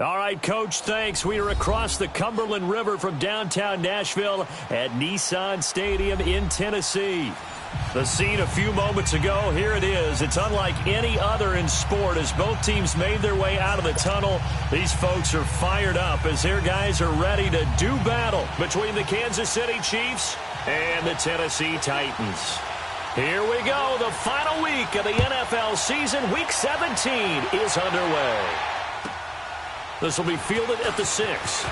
All right, Coach, thanks. We are across the Cumberland River from downtown Nashville at Nissan Stadium in Tennessee. The scene a few moments ago, here it is. It's unlike any other in sport as both teams made their way out of the tunnel. These folks are fired up as their guys are ready to do battle between the Kansas City Chiefs and the Tennessee Titans. Here we go. The final week of the NFL season. Week 17 is underway. This will be fielded at the 6.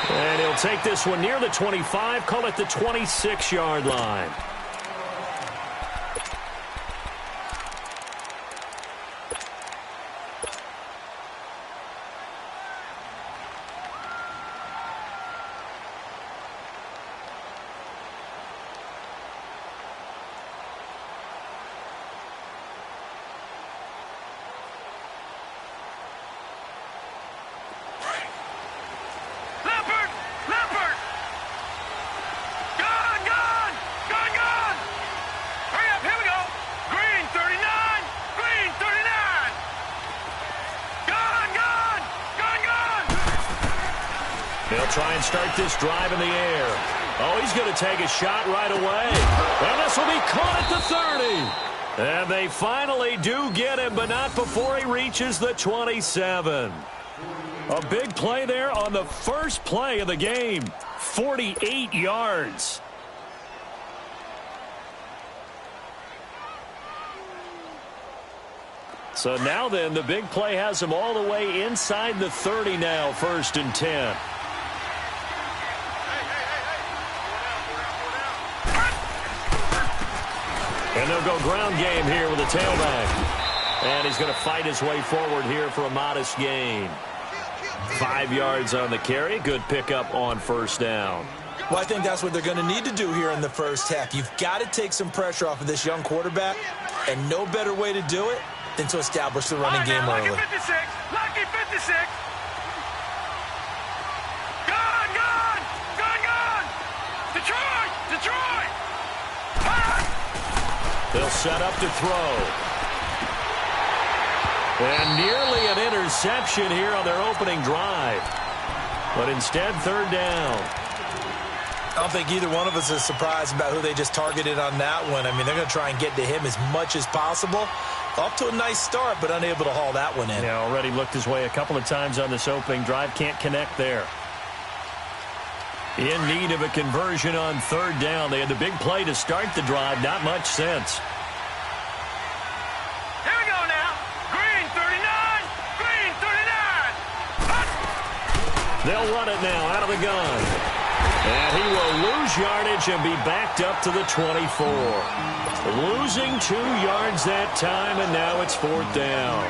And he'll take this one near the 25, call it the 26-yard line. They'll try and start this drive in the air. Oh, he's going to take a shot right away. And this will be caught at the 30. And they finally do get him, but not before he reaches the 27. A big play there on the first play of the game. 48 yards. So now then, the big play has him all the way inside the 30 now, 1st and 10. And they'll go ground game here with a tailback. And he's going to fight his way forward here for a modest gain. 5 yards on the carry. Good pickup on 1st down. Well, I think that's what they're going to need to do here in the first half. You've got to take some pressure off of this young quarterback, and no better way to do it than to establish the running game early. Lucky 56! Lucky 56! Gone! Gone! Gone! Gone! Detroit! Detroit! They'll set up to throw. And nearly an interception here on their opening drive. But instead, 3rd down. I don't think either one of us is surprised about who they just targeted on that one. I mean, they're going to try and get to him as much as possible. Off to a nice start, but unable to haul that one in. Yeah, already looked his way a couple of times on this opening drive. Can't connect there. In need of a conversion on 3rd down. They had the big play to start the drive. Not much sense. Here we go now. Green 39. Green 39. They'll run it now out of the gun. And he will lose yardage and be backed up to the 24. Losing 2 yards that time, and now it's 4th down.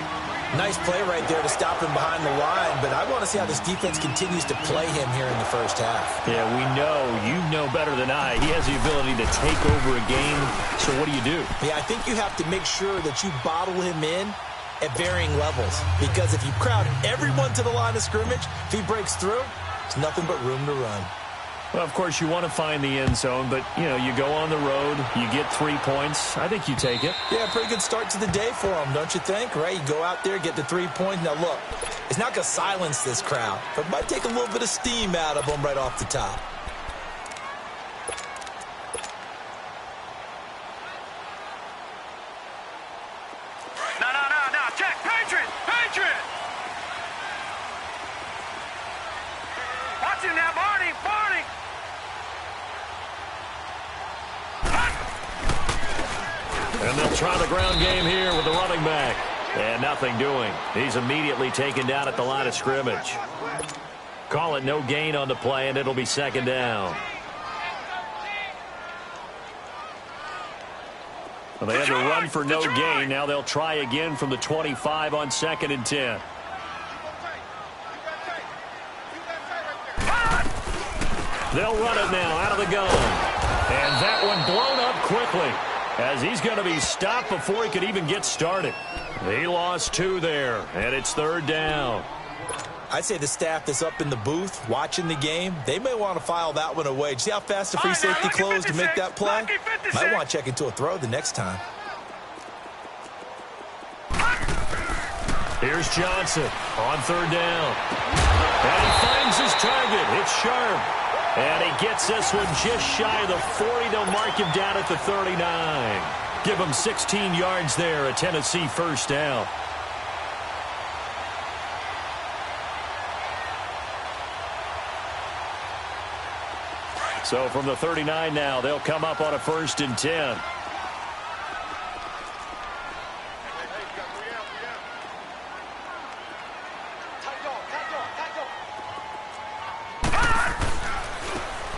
Nice play right there to stop him behind the line, but I want to see how this defense continues to play him here in the first half. Yeah, we know. You know better than I. He has the ability to take over a game, so what do you do? Yeah, I think you have to make sure that you bottle him in at varying levels, because if you crowd everyone to the line of scrimmage, if he breaks through, there's nothing but room to run. Well, of course, you want to find the end zone, but, you know, you go on the road, you get 3 points. I think you take it. Yeah, pretty good start to the day for him, don't you think? Right? You go out there, get the 3 points. Now, look, it's not going to silence this crowd, but it might take a little bit of steam out of them right off the top. No. Check. Patriot. Patriot. Watch him now, Barney. Barney. And they'll try the ground game here with the running back. And nothing doing. He's immediately taken down at the line of scrimmage. Call it no gain on the play, and it'll be 2nd down. Well, they had to run for no gain. Now they'll try again from the 25 on 2nd and 10. They'll run it now out of the gun. And that one blown up quickly, as he's going to be stopped before he could even get started. He lost 2 there, and it's 3rd down. I'd say the staff that's up in the booth watching the game, they may want to file that one away. See how fast the free safety closed to make that play? Might want to check into a throw the next time. Here's Johnson on 3rd down. And he finds his target. It's Sharp. And he gets this one just shy of the 40. They'll mark him down at the 39. Give him 16 yards there, a Tennessee 1st down. So from the 39 now, they'll come up on a 1st and 10.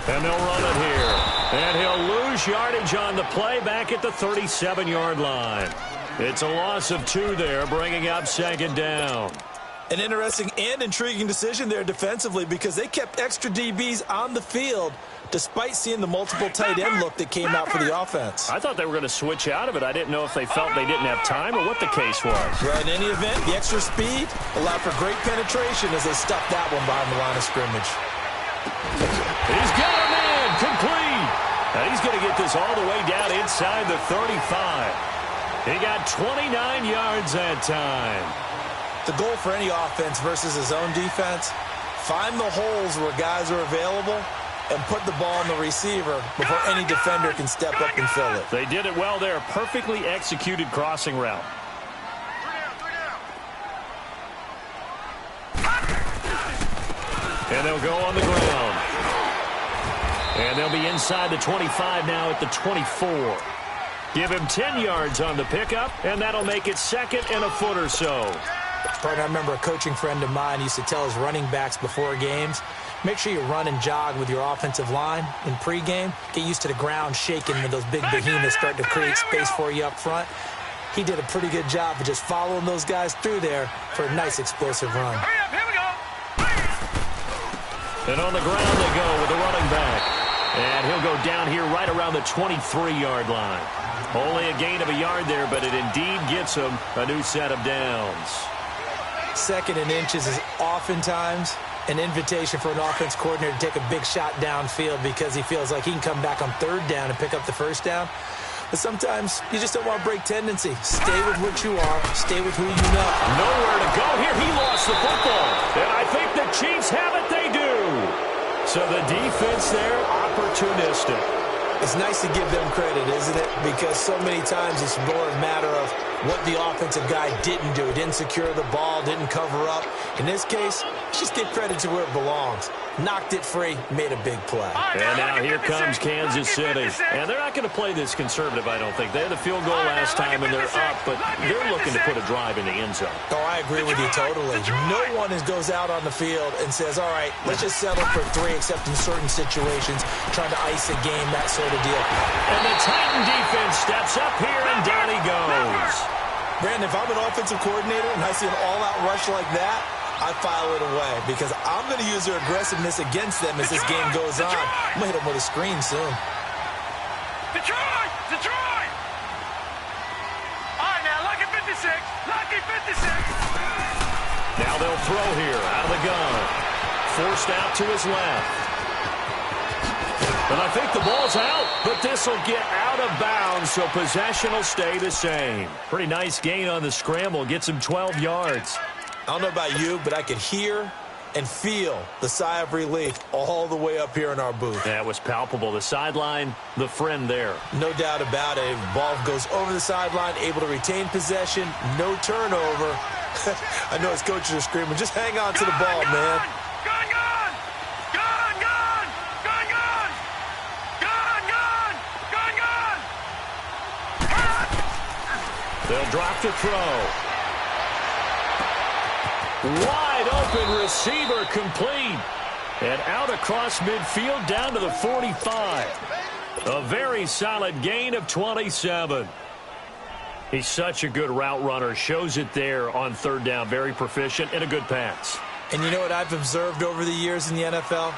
And they'll run it here. And he'll lose yardage on the play back at the 37-yard line. It's a loss of 2 there, bringing up 2nd down. An interesting and intriguing decision there defensively, because they kept extra DBs on the field despite seeing the multiple tight end look that came out for the offense. I thought they were going to switch out of it. I didn't know if they felt they didn't have time or what the case was. Well, in any event, the extra speed allowed for great penetration as they stuffed that one behind the line of scrimmage. He's got a man complete. And he's going to get this all the way down inside the 35. He got 29 yards that time. The goal for any offense versus his own defense, Find the holes where guys are available and put the ball on the receiver before any defender can step up and fill it. They did it well there. Perfectly executed crossing route. And they'll go on the ground. And they'll be inside the 25 now at the 24. Give him 10 yards on the pickup, and that'll make it 2nd and a foot or so. Partner, I remember a coaching friend of mine used to tell his running backs before games, make sure you run and jog with your offensive line in pregame. Get used to the ground shaking when those big behemoths start to create space for you up front. He did a pretty good job of just following those guys through there for a nice explosive run. Hurry up, here we go. And on the ground they go with the running back. And he'll go down here right around the 23-yard line. Only a gain of a yard there, but it indeed gets him a new set of downs. 2nd and inches is oftentimes an invitation for an offense coordinator to take a big shot downfield because he feels like he can come back on 3rd down and pick up the 1st down. But sometimes you just don't want to break tendency. Stay with what you are. Stay with who you know. Nowhere to go here. He lost the football. And I think the Chiefs have it. They do. So the defense there, opportunistic. It's nice to give them credit, isn't it? Because so many times it's more a matter of what the offensive guy didn't do. Didn't secure the ball, didn't cover up. In this case, just give credit to where it belongs. Knocked it free, made a big play. And now here comes Kansas City. And they're not going to play this conservative, I don't think. They had a field goal last time, and they're up, but they're looking to put a drive in the end zone. Oh, I agree with you totally. No one goes out on the field and says, all right, let's just settle for 3, except in certain situations, trying to ice a game, that sort of deal. And the Titan defense steps up here, and down he goes. Brandon, if I'm an offensive coordinator and I see an all-out rush like that, I file it away because I'm going to use their aggressiveness against them as this game goes on. I'm going to hit them with a screen soon. Detroit! Detroit! All right, now, lucky 56. Lucky 56. Now they'll throw here out of the gun. Forced out to his left. And I think the ball's out, but this will get out of bounds, so possession will stay the same. Pretty nice gain on the scramble. Gets him 12 yards. I don't know about you, but I could hear and feel the sigh of relief all the way up here in our booth. That was palpable. The sideline, the friend there. No doubt about it. Ball goes over the sideline, able to retain possession, no turnover. I know his coaches are screaming, just hang on to the ball, man. Gun, gun! Gun, gun! Gun, gun! Gun, gun! Gun, gun! They'll drop to throw. Wide open receiver complete. And out across midfield down to the 45. A very solid gain of 27. He's such a good route runner. Shows it there on 3rd down. Very proficient and a good pass. And you know what I've observed over the years in the NFL?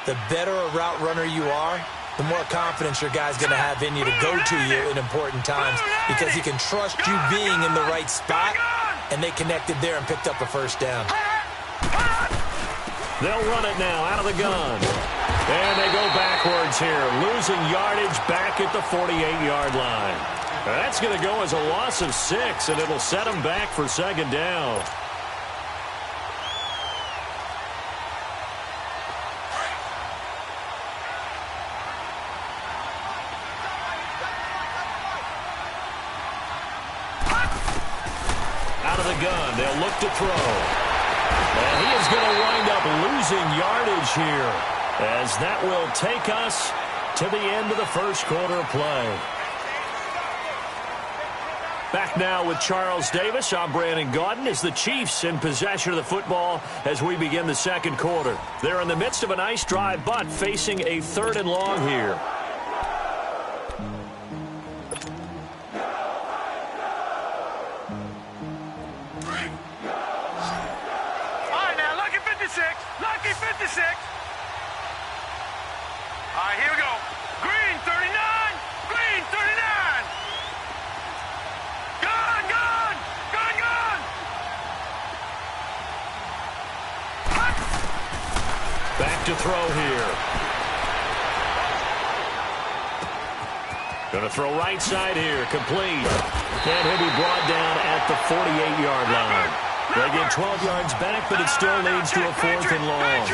The better a route runner you are, the more confidence your guy's going to have in you to go to you in important times because he can trust you being in the right spot. And they connected there and picked up a 1st down. They'll run it now out of the gun. And they go backwards here, losing yardage back at the 48-yard line. That's going to go as a loss of 6, and it'll set them back for 2nd down. Out of the gun, they'll look to throw. And he is going to wind up losing yardage here, as that will take us to the end of the 1st quarter of play. Back now with Charles Davis. I'm Brandon Gaudin as the Chiefs in possession of the football as we begin the 2nd quarter. They're in the midst of a nice drive, but facing a 3rd and long here. Lucky 56. All right, here we go. Green 39. Green 39. Gun, gun. Gun, gun. Back to throw here. Going to throw right side here. Complete. And he'll be brought down at the 48-yard line. They get 12 yards back, but it still leads to a 4th and long.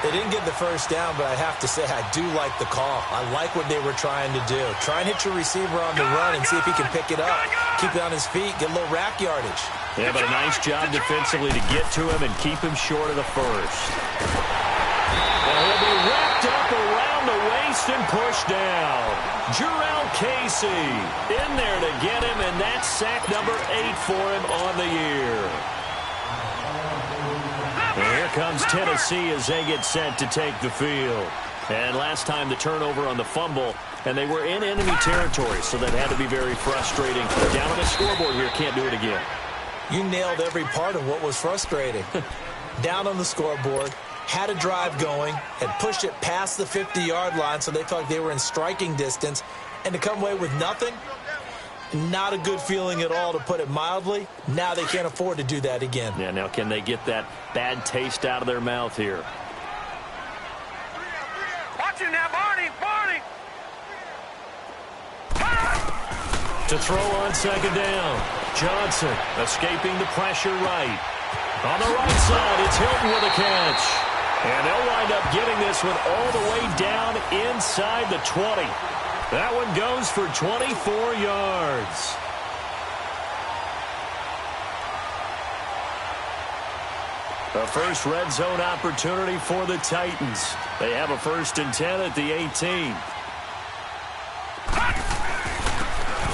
They didn't get the first down, but I have to say I do like the call. I like what they were trying to do. Try and hit your receiver on the run and see if he can pick it up. Keep it on his feet, get a little rack yardage. Yeah, but a nice job defensively to get to him and keep him short of the first. And he'll be wrapped up around the waist and pushed down. Jarrell Casey in there to get him, and that's sack number 8 for him on the year. And here comes Tennessee as they get set to take the field. And last time the turnover on the fumble, and they were in enemy territory, so that had to be very frustrating. Down on the scoreboard here, can't do it again. You nailed every part of what was frustrating. Down on the scoreboard, had a drive going, had pushed it past the 50-yard line so they felt like they were in striking distance, and to come away with nothing, not a good feeling at all, to put it mildly. Now they can't afford to do that again. Yeah, now can they get that bad taste out of their mouth here? Watch it now, Barney, Barney. To throw on second down. Johnson escaping the pressure right. On the right side, it's Hilton with a catch. And they'll wind up getting this one all the way down inside the 20. That one goes for 24 yards. A first red zone opportunity for the Titans. They have a 1st and 10 at the 18.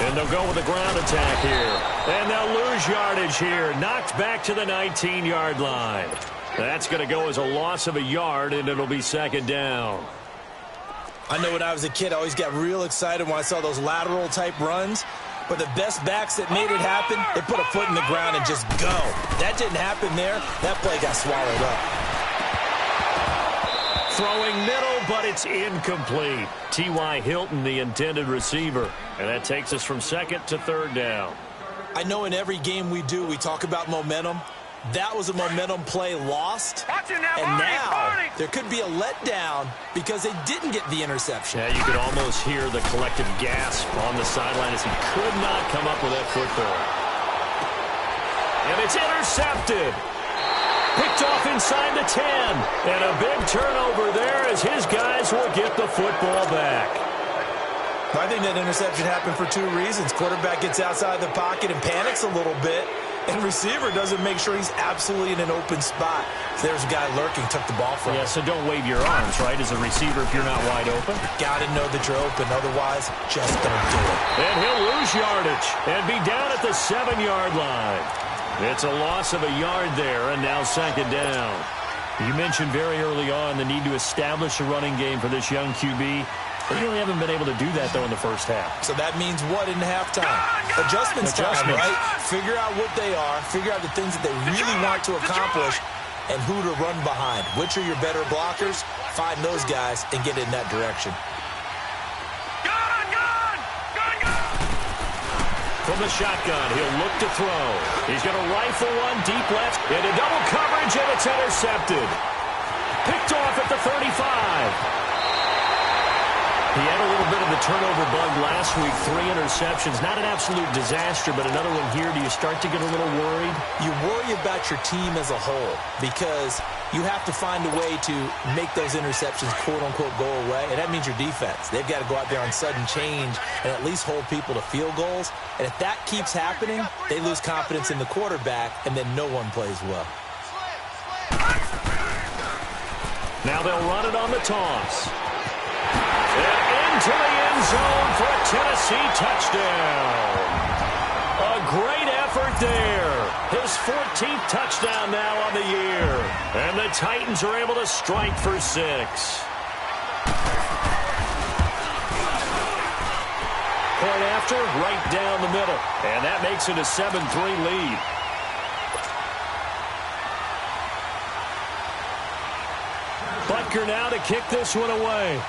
And they'll go with a ground attack here. And they'll lose yardage here. Knocked back to the 19-yard line. That's going to go as a loss of a yard, and it'll be 2nd down. I know when I was a kid, I always got real excited when I saw those lateral-type runs. But the best backs that made it happen, they put a foot in the ground and just go. That didn't happen there. That play got swallowed up. Throwing middle, but it's incomplete. T.Y. Hilton, the intended receiver. And that takes us from 2nd to 3rd down. I know in every game we do, we talk about momentum. That was a momentum play lost. And now there could be a letdown because they didn't get the interception. Yeah, you could almost hear the collective gasp on the sideline as he could not come up with that football. And it's intercepted. Picked off inside the 10. And a big turnover there as his guys will get the football back. I think that interception happened for 2 reasons. Quarterback gets outside the pocket and panics a little bit. And receiver doesn't make sure he's absolutely in an open spot. So there's a guy lurking, took the ball from him. Yeah, so don't wave your arms, right, as a receiver if you're not wide open. Got to know that you're open. Otherwise, just don't do it. And he'll lose yardage and be down at the 7-yard line. It's a loss of a yard there, and now 2nd down. You mentioned very early on the need to establish a running game for this young QB. They really haven't been able to do that, though, in the first half. So that means what in halftime? Adjustments time, right? Figure out what they are, figure out the things that they really want to accomplish, and who to run behind. Which are your better blockers? Find those guys and get in that direction. From the shotgun, he'll look to throw. He's going to rifle one deep left into double coverage, and it's intercepted. Picked off at the 35. He had a little bit of the turnover bug last week, 3 interceptions. Not an absolute disaster, but another one here. Do you start to get a little worried? You worry about your team as a whole because you have to find a way to make those interceptions, quote-unquote, go away, and that means your defense. They've got to go out there on sudden change and at least hold people to field goals. And if that keeps happening, they lose confidence in the quarterback, and then no one plays well. Now they'll run it on the toss. And into the end zone for a Tennessee touchdown. A great effort there. His 14th touchdown now on the year. And the Titans are able to strike for 6. Point after, right down the middle. And that makes it a 7-3 lead. Butker now to kick this one away.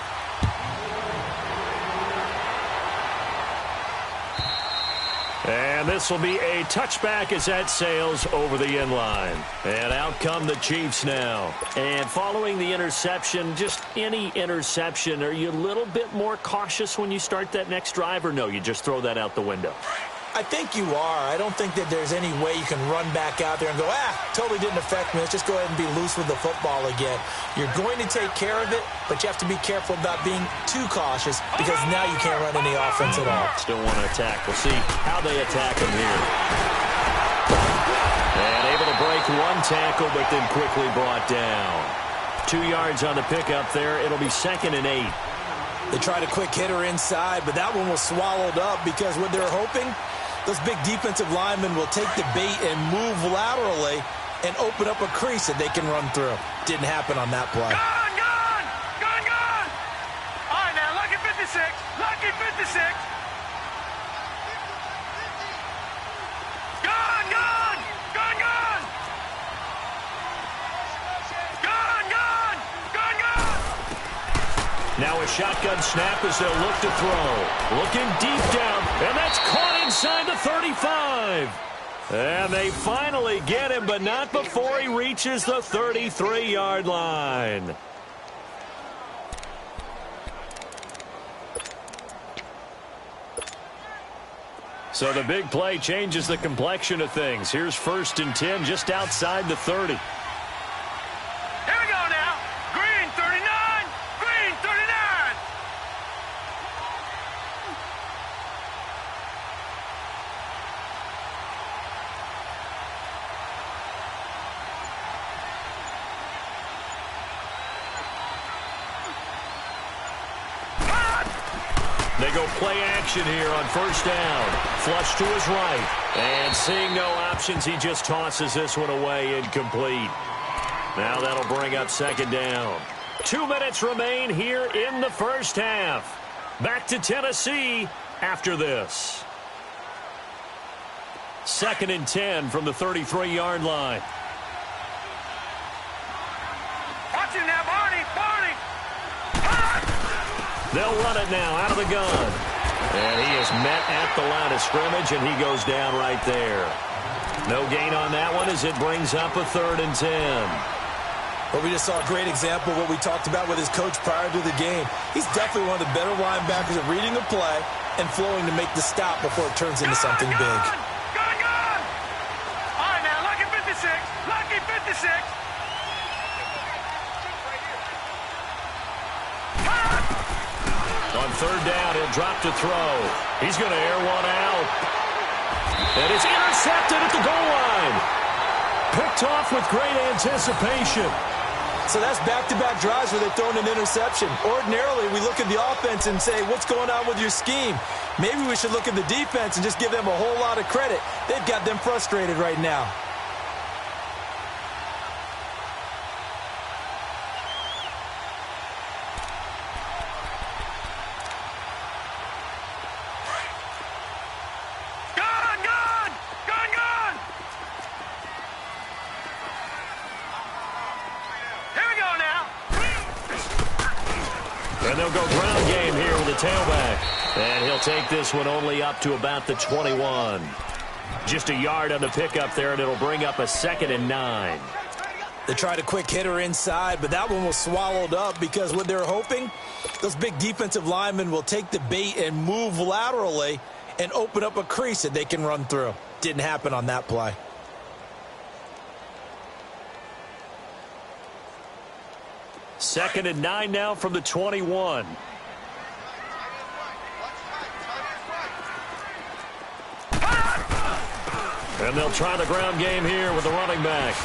And this will be a touchback as that sails over the end line. And out come the Chiefs now. And following the interception, just any interception, are you a little bit more cautious when you start that next drive, or no, you just throw that out the window? I think you are. I don't think that there's any way you can run back out there and go, totally didn't affect me. Let's just go ahead and be loose with the football again. You're going to take care of it, but you have to be careful about being too cautious because now you can't run any offense at all. Still want to attack. We'll see how they attack him here. And able to break one tackle, but then quickly brought down. 2 yards on the pickup there. It'll be 2nd and 8. They tried a quick hitter inside, but that one was swallowed up because what they're hoping, those big defensive linemen will take the bait and move laterally and open up a crease that they can run through. Didn't happen on that play. Gone, gone! Gone, gone! All right, now, lucky 56. Lucky 56. Gone, gone! Gone, gone! Gone, gone! Gone, gone! Now a shotgun snap as they'll look to throw. Looking deep down, and that's caught inside the 35. And they finally get him, but not before he reaches the 33-yard line. So the big play changes the complexion of things. Here's 1st and 10 just outside the 30. Here we go now. Green 39. Green 39. They go play action here on 1st down. Flush to his right. And seeing no options, he just tosses this one away, incomplete. Now that'll bring up 2nd down. 2 minutes remain here in the first half. Back to Tennessee after this. 2nd and 10 from the 33-yard line. Watch it now, Barney. Barney. They'll run it now out of the gun. And he is met at the line of scrimmage, and he goes down right there. No gain on that one as it brings up a 3rd and 10. But we just saw a great example of what we talked about with his coach prior to the game. He's definitely one of the better linebackers at reading a play and flowing to make the stop before it turns into something big. Gone, gone! All right, now, lucky 56. Lucky 56. On 3rd down, he'll drop to throw. He's going to air one out. And it's intercepted at the goal line. Picked off with great anticipation. So that's back-to-back drives where they've thrown an interception. Ordinarily, we look at the offense and say, what's going on with your scheme? Maybe we should look at the defense and just give them a whole lot of credit. They've got them frustrated right now. And they'll go ground game here with the tailback. And he'll take this one only up to about the 21. Just a yard on the pickup there, and it'll bring up a 2nd and 9. They tried a quick hitter inside, but that one was swallowed up because what they're hoping, those big defensive linemen will take the bait and move laterally and open up a crease that they can run through. Didn't happen on that play. Second and 9 now from the 21. And they'll try the ground game here with the running back.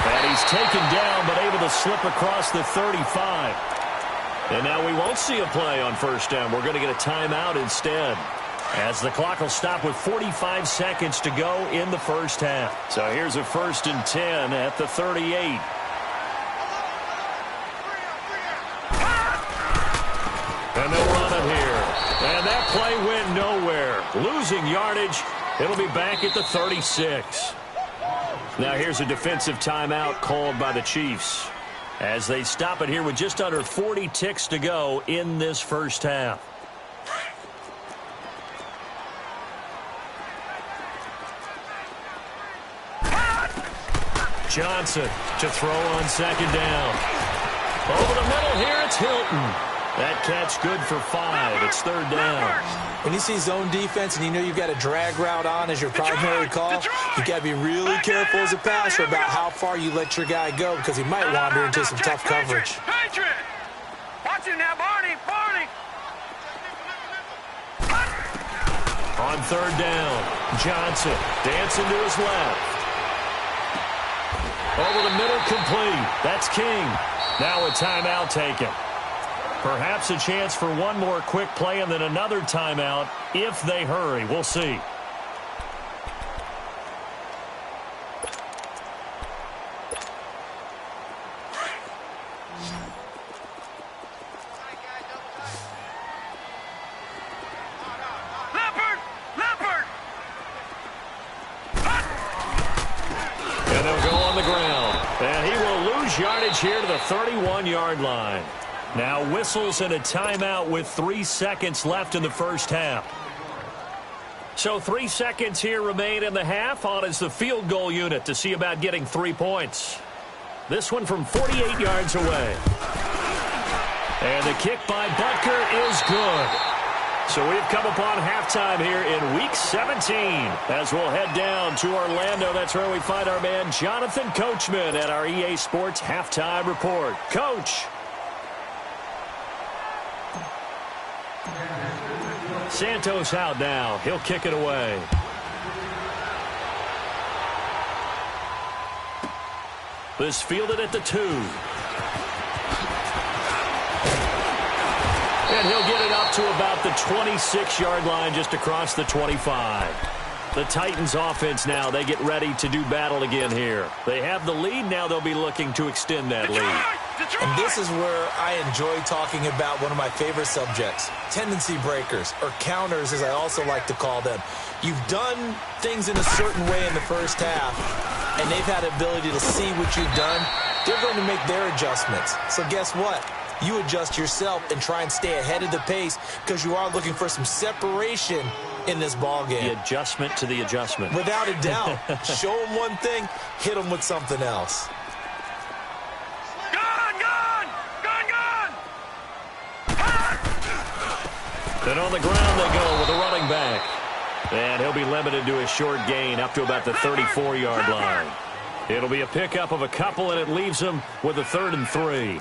And he's taken down but able to slip across the 35. And now we won't see a play on first down. We're going to get a timeout instead, as the clock will stop with 45 seconds to go in the first half. So here's a 1st and 10 at the 38. And they'll run it here. And that play went nowhere. Losing yardage. It'll be back at the 36. Now here's a defensive timeout called by the Chiefs, as they stop it here with just under 40 ticks to go in this first half. Johnson to throw on 2nd down. Over the middle here, it's Hilton. That catch good for 5. It's third down. When you see zone defense and you know you've got a drag route on as your primary call, you've got to be really careful as a passer about how far you let your guy go because he might wander into some tough coverage. Watch him now, Barney. On third down, Johnson dancing to his left. Over the middle, complete. That's King. Now a timeout taken. Perhaps a chance for one more quick play and then another timeout if they hurry. We'll see. And they'll go on the ground. And he will lose yardage here to the 31-yard line. Now whistles and a timeout with 3 seconds left in the first half. So 3 seconds here remain in the half. On is the field goal unit to see about getting 3 points. This one from 48 yards away. And the kick by Butker is good. So we've come upon halftime here in Week 17. As we'll head down to Orlando, that's where we find our man Jonathan Coachman at our EA Sports Halftime Report. Coach. Santos out now. He'll kick it away. This fielded at the 2. And he'll get it up to about the 26-yard line, just across the 25. The Titans offense now, they get ready to do battle again here. They have the lead. Now they'll be looking to extend that lead. And this is where I enjoy talking about one of my favorite subjects, tendency breakers, or counters as I also like to call them. You've done things in a certain way in the first half, and they've had the ability to see what you've done. They're going to make their adjustments. So guess what? You adjust yourself and try and stay ahead of the pace because you are looking for some separation in this ball game. The adjustment to the adjustment. Without a doubt. Show them one thing, hit them with something else. And on the ground they go with a running back. And he'll be limited to a short gain up to about the 34-yard line. It'll be a pickup of a couple, and it leaves him with a 3rd and 3.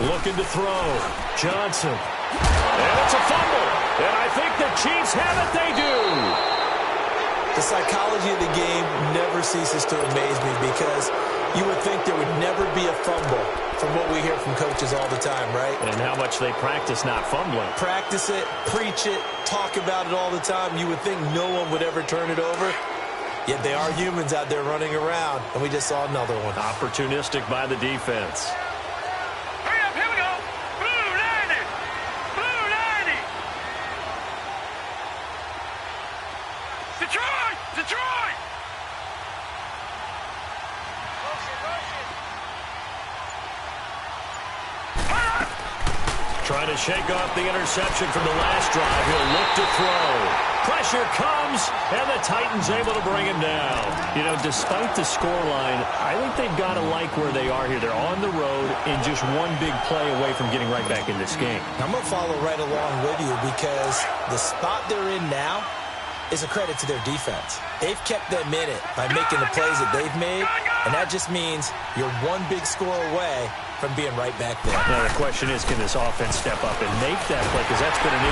Looking to throw. Johnson. And it's a fumble. And I think the Chiefs have it. They do. The psychology of the game never ceases to amaze me because you would think there would never be a fumble from what we hear from coaches all the time, right? And how much they practice not fumbling. Practice it, preach it, talk about it all the time. You would think no one would ever turn it over. Yet they are humans out there running around, and we just saw another one. Opportunistic by the defense. Hurry up, here we go. Blue 90. Blue 90. Detroit! Detroit! Trying to shake off the interception from the last drive. He'll look to throw. Pressure comes, and the Titans able to bring him down. You know, despite the scoreline, I think they've got to like where they are here. They're on the road and just one big play away from getting right back in this game. I'm going to follow right along with you because the spot they're in now is a credit to their defense. They've kept them in it by making the plays that they've made, and that just means you're one big score away from being right back there. Now the question is, can this offense step up and make that play? Because that's been the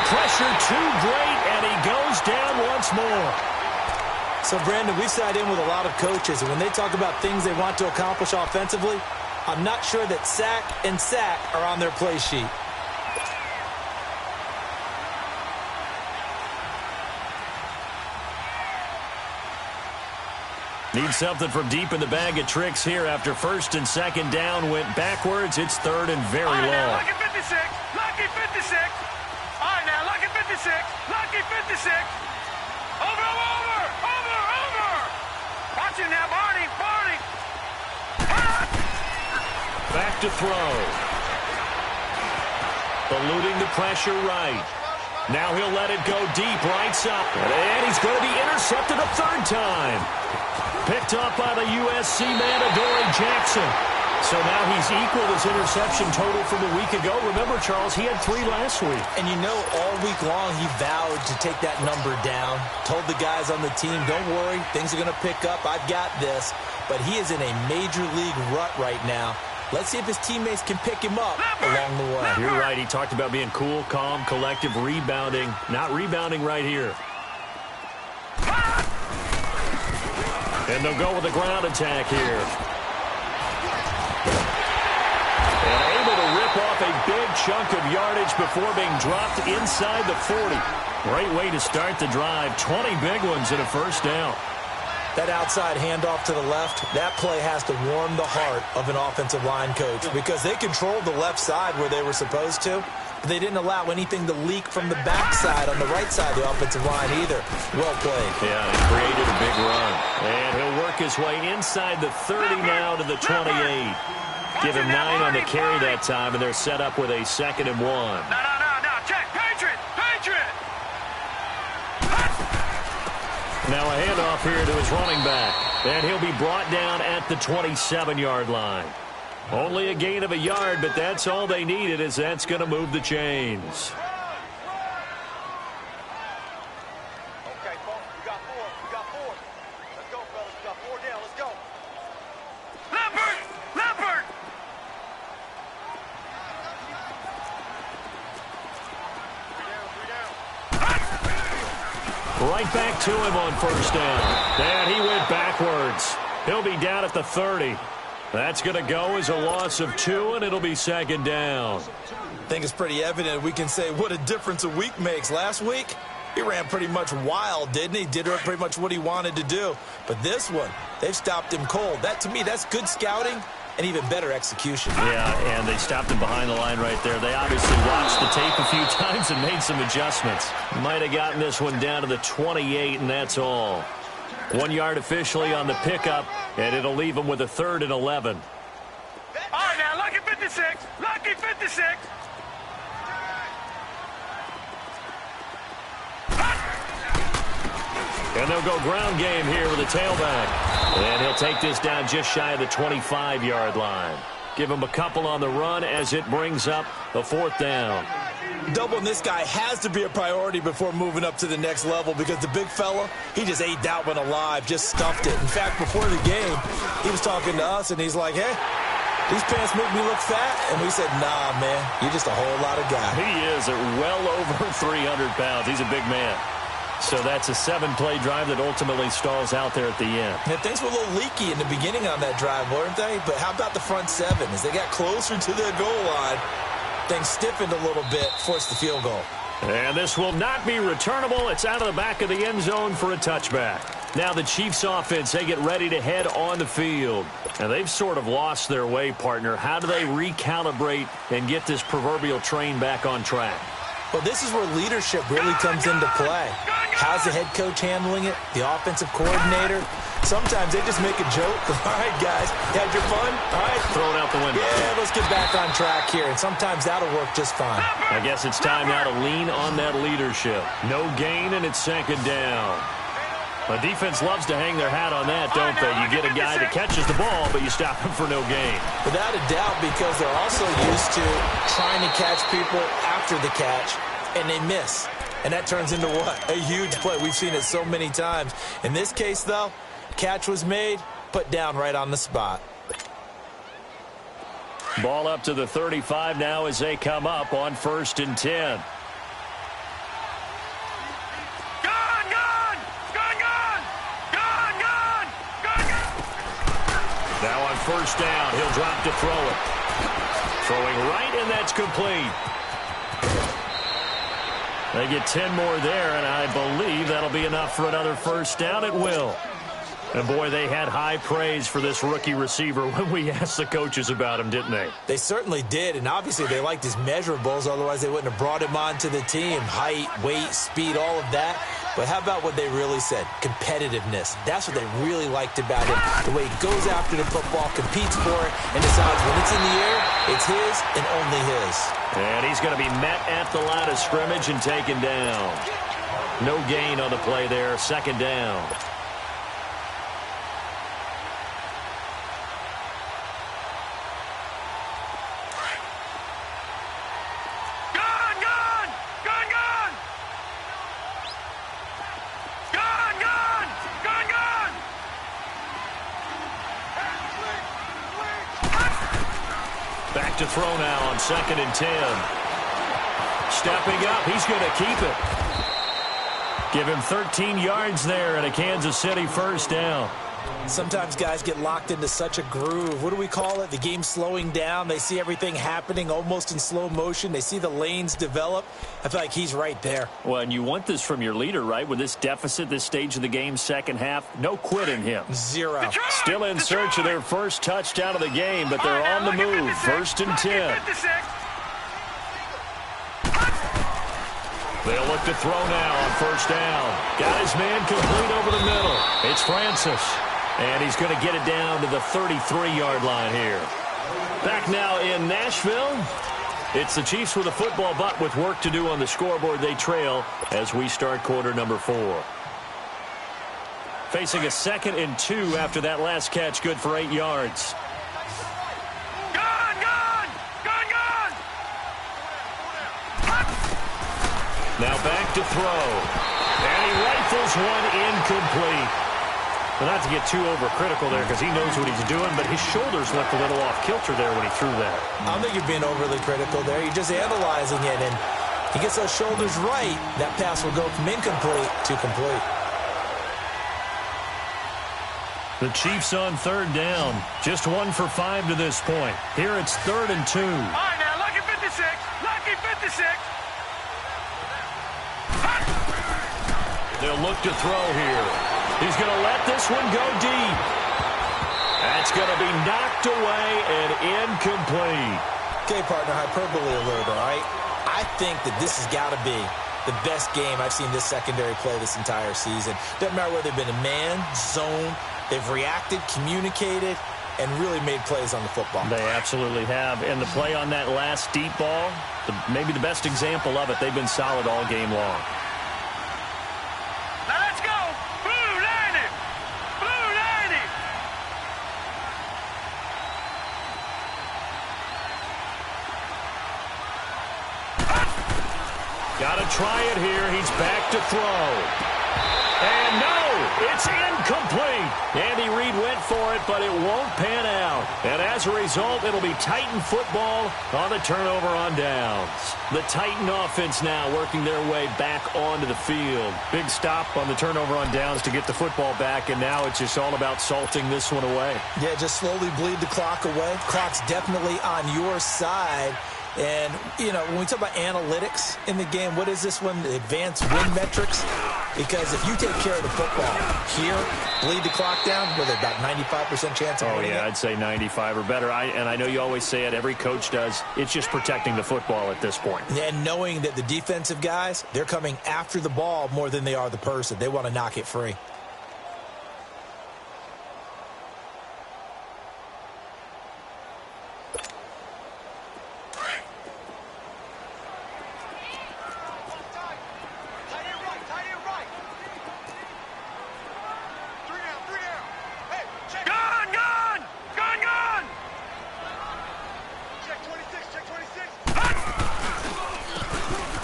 pressure too great, and he goes down once more. So, Brandon, we sat in with a lot of coaches, and when they talk about things they want to accomplish offensively, I'm not sure that sack and sack are on their play sheet. Need something from deep in the bag of tricks here after 1st and 2nd down went backwards. It's 3rd and very long. Lucky 56. Lucky 56. All right, now, lucky 56. Lucky 56. Over. Watch him now, Barney. Back to throw. Eluding the pressure right. Now he'll let it go deep right side. And he's going to be intercepted a 3rd time. Picked up by the USC man, Adoree Jackson. So now he's equaled his interception total from a week ago. Remember, Charles, he had 3 last week. And you know, all week long he vowed to take that number down. Told the guys on the team, don't worry, things are going to pick up. I've got this. But he is in a major league rut right now. Let's see if his teammates can pick him up along the way. You're right. He talked about being cool, calm, collective, rebounding. Not rebounding right here. And they'll go with a ground attack here. And able to rip off a big chunk of yardage before being dropped inside the 40. Great way to start the drive. 20 big ones and a first down. That outside handoff to the left, that play has to warm the heart of an offensive line coach because they controlled the left side where they were supposed to, but they didn't allow anything to leak from the backside on the right side of the offensive line either. Well played. Yeah, he created a big run. And he'll work his way inside the 30 now to the 28. Give him 9 on the carry that time, and they're set up with a 2nd and 1. No, check, Patriot. Now a handoff here to his running back. And he'll be brought down at the 27-yard line. Only a gain of a yard, but that's all they needed, as that's going to move the chains. Okay, folks, we got 4. Let's go, fellas. We got 4 down. Let's go. Leopard! Right back to him on first down. And he went backwards. He'll be down at the 30. That's going to go as a loss of 2, and it'll be 2nd down. I think it's pretty evident we can say what a difference a week makes. Last week, he ran pretty much wild, didn't he? Did pretty much what he wanted to do. But this one, they've stopped him cold. That, to me, that's good scouting and even better execution. Yeah, and they stopped him behind the line right there. They obviously watched the tape a few times and made some adjustments. Might have gotten this one down to the 28, and that's all. 1 yard officially on the pickup, and it'll leave him with a 3rd and 11. All right, now, lucky 56. And they'll go ground game here with a tailback. And he'll take this down just shy of the 25-yard line. Give him a couple on the run as it brings up a 4th down. Doubling this guy has to be a priority before moving up to the next level because the big fella, he just ate that one alive, just stuffed it. In fact, before the game, he was talking to us, and he's like, hey, these pants make me look fat. And we said, nah, man, you're just a whole lot of guy. He is at well over 300 pounds. He's a big man. So that's a 7-play drive that ultimately stalls out there at the end. And things were a little leaky in the beginning on that drive, weren't they? But how about the front 7? As they got closer to the goal line, things stiffened a little bit, forced the field goal. And this will not be returnable. It's out of the back of the end zone for a touchback. Now the Chiefs offense, they get ready to head on the field. And they've sort of lost their way, partner. How do they recalibrate and get this proverbial train back on track? Well, this is where leadership really comes into play. How's the head coach handling it? The offensive coordinator? Sometimes they just make a joke. All right, guys, you had your fun? All right. Throw it out the window. Yeah, let's get back on track here. And sometimes that'll work just fine. I guess it's time now to lean on that leadership. No gain, and it's 2nd down. The defense loves to hang their hat on that, don't they? You get a guy that catches the ball, but you stop him for no gain. Without a doubt, because they're also used to trying to catch people after the catch, and they miss. And that turns into what? A huge play. We've seen it so many times. In this case, though, catch was made, put down right on the spot. Ball up to the 35 now as they come up on 1st and 10. Now on 1st down, he'll drop to throw it. Throwing right, and that's complete. They get 10 more there, and I believe that'll be enough for another 1st down. It will. And, boy, they had high praise for this rookie receiver when we asked the coaches about him, didn't they? They certainly did, and obviously they liked his measurables. Otherwise, they wouldn't have brought him onto the team. Height, weight, speed, all of that. But how about what they really said? Competitiveness. That's what they really liked about him. The way he goes after the football, competes for it, and decides when it's in the air, it's his and only his. And he's going to be met at the line of scrimmage and taken down. No gain on the play there. 2nd down. back to throw now on 2nd and 10. Stepping up, he's going to keep it. Give him 13 yards there and a Kansas City first down. Sometimes guys get locked into such a groove. What do we call it? The game slowing down. They see everything happening almost in slow motion. They see the lanes develop. I feel like he's right there. Well, and you want this from your leader, right? With this deficit, this stage of the game, second half, no quit in him. Zero. Still in search of their first touchdown of the game, but they're on the move. 1st and 10. They'll look to throw now on 1st down. Got his man complete over the middle. It's Francis. And he's going to get it down to the 33-yard line here. Back now in Nashville. It's the Chiefs with a football, but with work to do on the scoreboard, they trail as we start quarter number 4. Facing a 2nd and 2 after that last catch, good for 8 yards. Now back to throw. And he rifles one incomplete. Well, not to get too overcritical there because he knows what he's doing, but his shoulders looked a little off kilter there when he threw that. I don't think you're being overly critical there. You're just analyzing it, and he gets those shoulders right. That pass will go from incomplete to complete. The Chiefs on 3rd down. Just 1 for 5 to this point. Here it's 3rd and 2. All right, now, lucky 56. Lucky 56. They'll look to throw here. He's going to let this one go deep. That's going to be knocked away and incomplete. Okay, partner, hyperbole alert, all right? I think that this has got to be the best game I've seen this secondary play this entire season. Doesn't matter whether they've been a man, zone, they've reacted, communicated, and really made plays on the football. They absolutely have. And the play on that last deep ball, maybe the best example of it, they've been solid all game long. Got to try it here. He's back to throw. And no, it's incomplete. Andy Reid went for it, but it won't pan out. And as a result, it'll be Titan football on the turnover on downs. The Titan offense now working their way back onto the field. Big stop on the turnover on downs to get the football back, and now it's just all about salting this one away. Yeah, just slowly bleed the clock away. Clock's definitely on your side. And, you know, when we talk about analytics in the game, what is this one? The advanced win metrics? Because if you take care of the football here, bleed the clock down, with about 95% chance of winning it. I'd say 95 or better. And I know you always say it, every coach does. It's just protecting the football at this point. And knowing that the defensive guys, they're coming after the ball more than they are the person. They want to knock it free.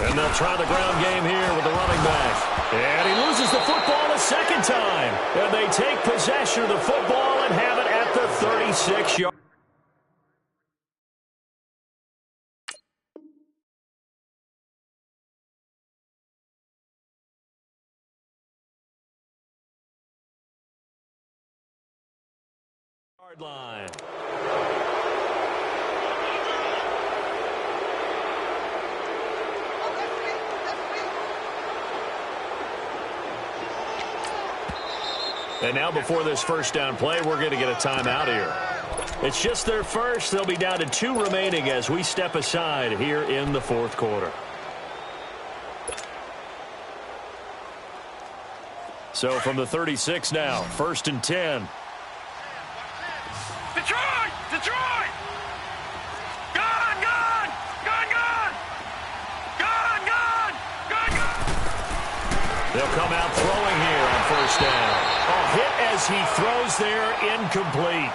And they'll try the ground game here with the running back. And he loses the football a second time. And they take possession of the football and have it at the 36-yard. Line. And now before this first down play, we're going to get a timeout here. It's just their first. They'll be down to 2 remaining as we step aside here in the 4th quarter. So from the 36 now, 1st and 10. Detroit! Detroit! Gone! Gone! Gone! Gone! Gone! Gone! Gone! Gone! They'll come out throwing here on 1st down. A hit as he throws there, incomplete.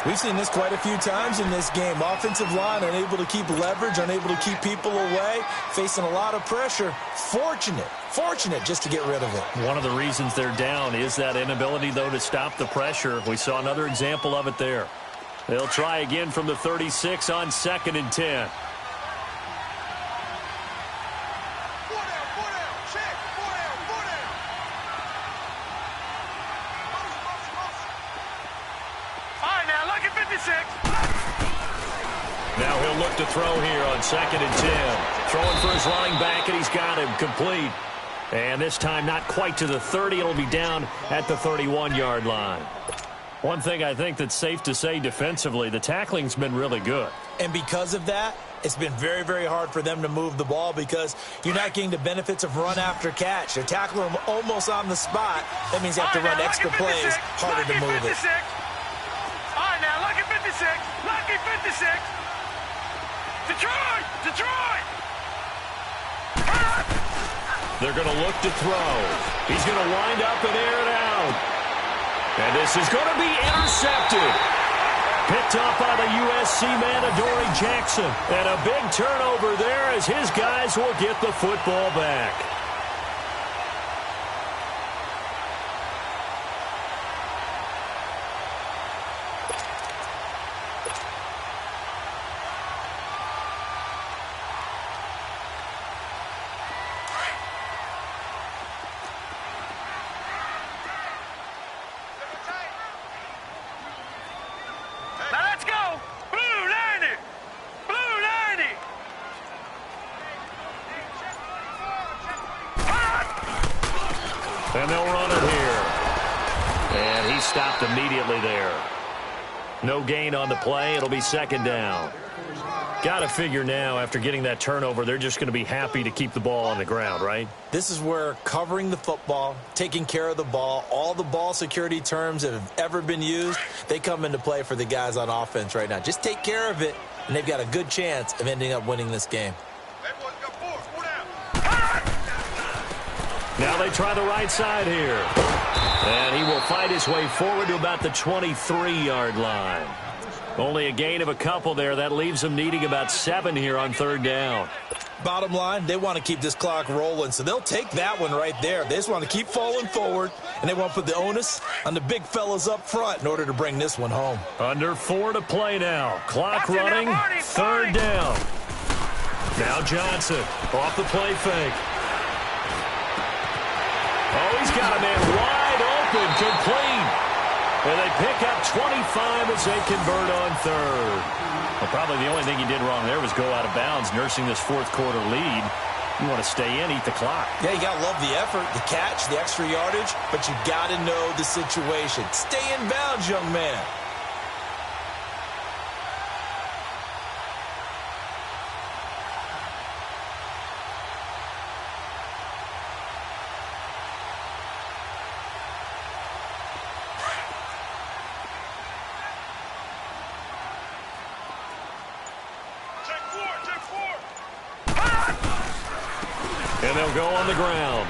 We've seen this quite a few times in this game. Offensive line unable to keep leverage, unable to keep people away, facing a lot of pressure. Fortunate just to get rid of it. One of the reasons they're down is that inability, though, to stop the pressure. We saw another example of it there. They'll try again from the 36 on 2nd and 10. Now he'll look to throw here on 2nd and 10. Throwing for his running back, and he's got him complete. And this time not quite to the 30. It'll be down at the 31-yard line. One thing I think that's safe to say defensively, the tackling's been really good. And because of that, it's been very, very hard for them to move the ball because you're not getting the benefits of run after catch. They're tackling them almost on the spot. That means you have to run extra plays, harder to move it. All right, now, lucky 56. Lucky 56. Detroit! Detroit! They're going to look to throw. He's going to wind up and air it out. And this is going to be intercepted. Picked up by the USC man, Adoree Jackson. And a big turnover there as his guys will get the football back. And they'll run it here. And he stopped immediately there. No gain on the play. It'll be 2nd down. Got to figure now, after getting that turnover, they're just going to be happy to keep the ball on the ground, right? This is where covering the football, taking care of the ball, all the ball security terms that have ever been used, they come into play for the guys on offense right now. Just take care of it, and they've got a good chance of ending up winning this game. Now they try the right side here. And he will fight his way forward to about the 23-yard line. Only a gain of a couple there. That leaves them needing about 7 here on 3rd down. Bottom line, they want to keep this clock rolling, so they'll take that one right there. They just want to keep falling forward, and they want to put the onus on the big fellas up front in order to bring this one home. Under 4 to play now. Clock running, 3rd down. Now Johnson off the play fake. Oh, he's got a man wide open, complete. And they pick up 25 as they convert on 3rd. Well, probably the only thing he did wrong there was go out of bounds, nursing this 4th quarter lead. You want to stay in, eat the clock. Yeah, you got to love the effort, the catch, the extra yardage, but you got to know the situation. Stay in bounds, young man. And they'll go on the ground.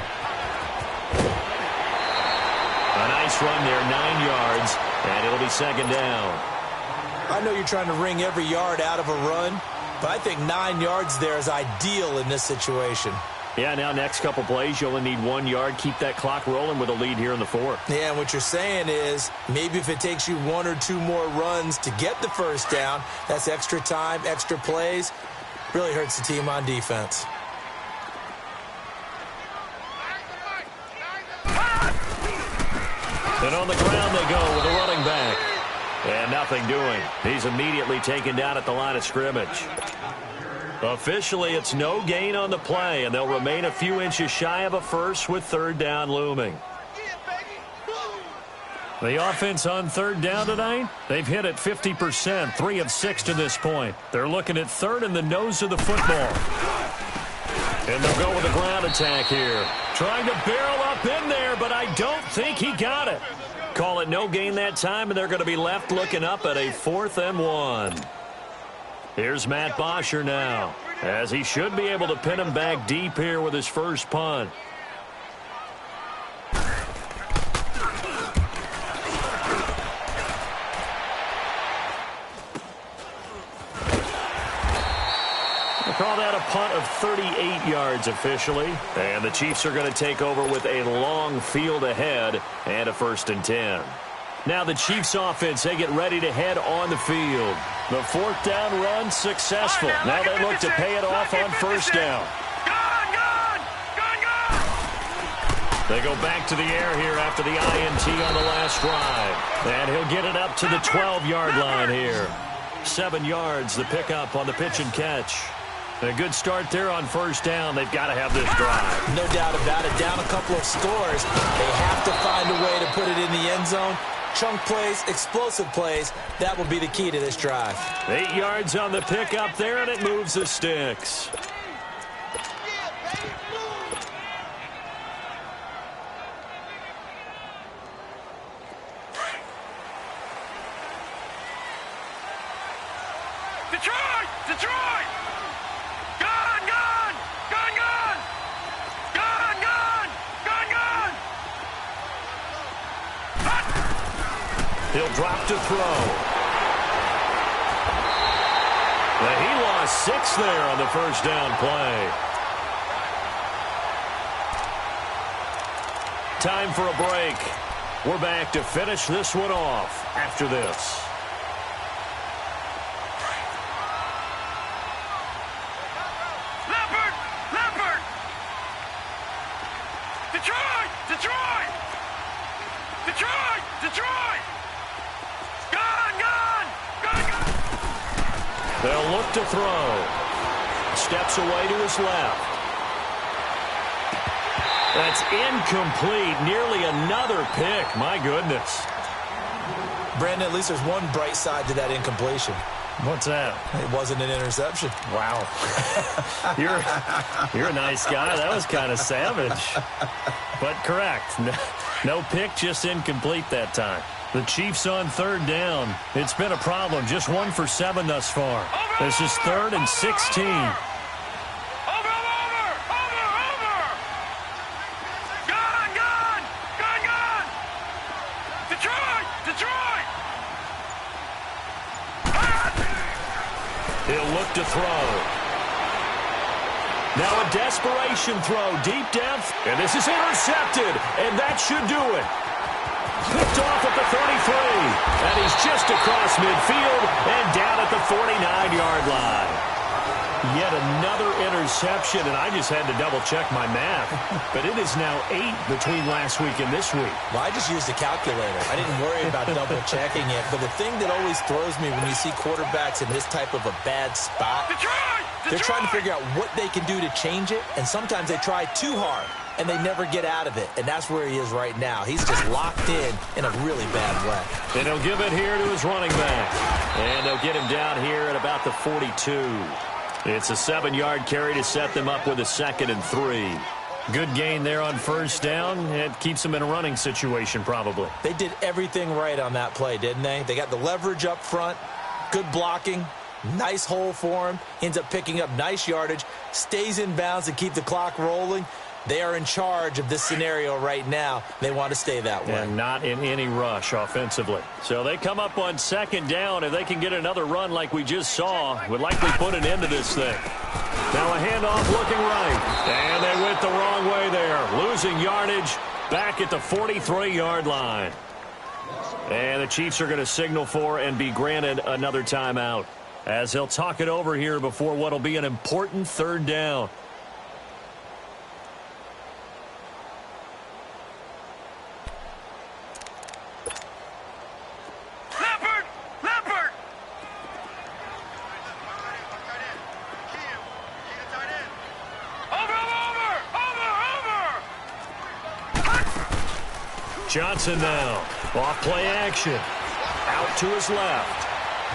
A nice run there, 9 yards, and it'll be 2nd down. I know you're trying to wring every yard out of a run, but I think 9 yards there is ideal in this situation. Yeah, now next couple plays, you only need 1 yard. Keep that clock rolling with a lead here in the 4th. Yeah, and what you're saying is maybe if it takes you 1 or 2 more runs to get the 1st down, that's extra time, extra plays. Really hurts the team on defense. And on the ground they go with a running back. And nothing doing. He's immediately taken down at the line of scrimmage. Officially, it's no gain on the play, and they'll remain a few inches shy of a first with 3rd down looming. The offense on 3rd down tonight, they've hit it 50%, 3 of 6 to this point. They're looking at 3rd in the nose of the football. And they'll go with a ground attack here. Trying to barrel up in there, but I don't think he got it. Call it no gain that time, and they're going to be left looking up at a 4th and 1. Here's Matt Bosher now, as he should be able to pin him back deep here with his first punt. Call that a punt of 38 yards officially. And the Chiefs are going to take over with a long field ahead and a 1st and 10. Now the Chiefs offense, they get ready to head on the field. The fourth down run successful. Now they look to pay it off on first down. They go back to the air here after the INT on the last drive. And he'll get it up to the 12-yard line here. 7 yards, the pickup on the pitch and catch. A good start there on first down. They've got to have this drive. No doubt about it. Down a couple of scores. They have to find a way to put it in the end zone. Chunk plays, explosive plays. That will be the key to this drive. 8 yards on the pickup there, and it moves the sticks. Detroit! Detroit! Gun! Gun! Gun! Gun! Gun! Gun! Gun! Gun! He'll drop to throw. He lost 6 there on the first down play. Time for a break. We're back to finish this one off after this. Detroit! Detroit! Detroit! Detroit! Gun! Gun! Gun! Gun! They'll look to throw. Steps away to his left. That's incomplete. Nearly another pick. My goodness. Brandon, at least there's one bright side to that incompletion. What's that? It wasn't an interception. Wow. You're a nice guy. That was kind of savage. But correct. No pick, just incomplete that time. The Chiefs on third down. It's been a problem. Just 1 for 7 thus far. This is 3rd and 16. Over! Gun! Gun! Gun! Gun! Detroit! Detroit! He'll look to throw. Now a desperation throw deep down. And this is intercepted. And that should do it. Picked off at the 33. And he's just across midfield and down at the 49-yard line. Yet another interception, and I just had to double-check my math. But it is now 8 between last week and this week. Well, I just used a calculator. I didn't worry about double-checking it. But the thing that always throws me when you see quarterbacks in this type of a bad spot, they're trying to figure out what they can do to change it, and sometimes they try too hard, and they never get out of it. And that's where he is right now. He's just locked in a really bad way. And he'll give it here to his running back. And they'll get him down here at about the 42. It's a 7-yard carry to set them up with a 2nd and 3. Good gain there on first down. It keeps them in a running situation probably. They did everything right on that play, didn't they? They got the leverage up front, good blocking, nice hole for him, ends up picking up nice yardage, stays in bounds to keep the clock rolling. They are in charge of this scenario right now. They want to stay that way. And not in any rush offensively. So they come up on 2nd down. If they can get another run like we just saw, would likely put an end to this thing. Now a handoff looking right. And they went the wrong way there. Losing yardage back at the 43-yard line. And the Chiefs are going to signal for and be granted another timeout, as they'll talk it over here before what will be an important 3rd down. Johnson now, off play action, out to his left.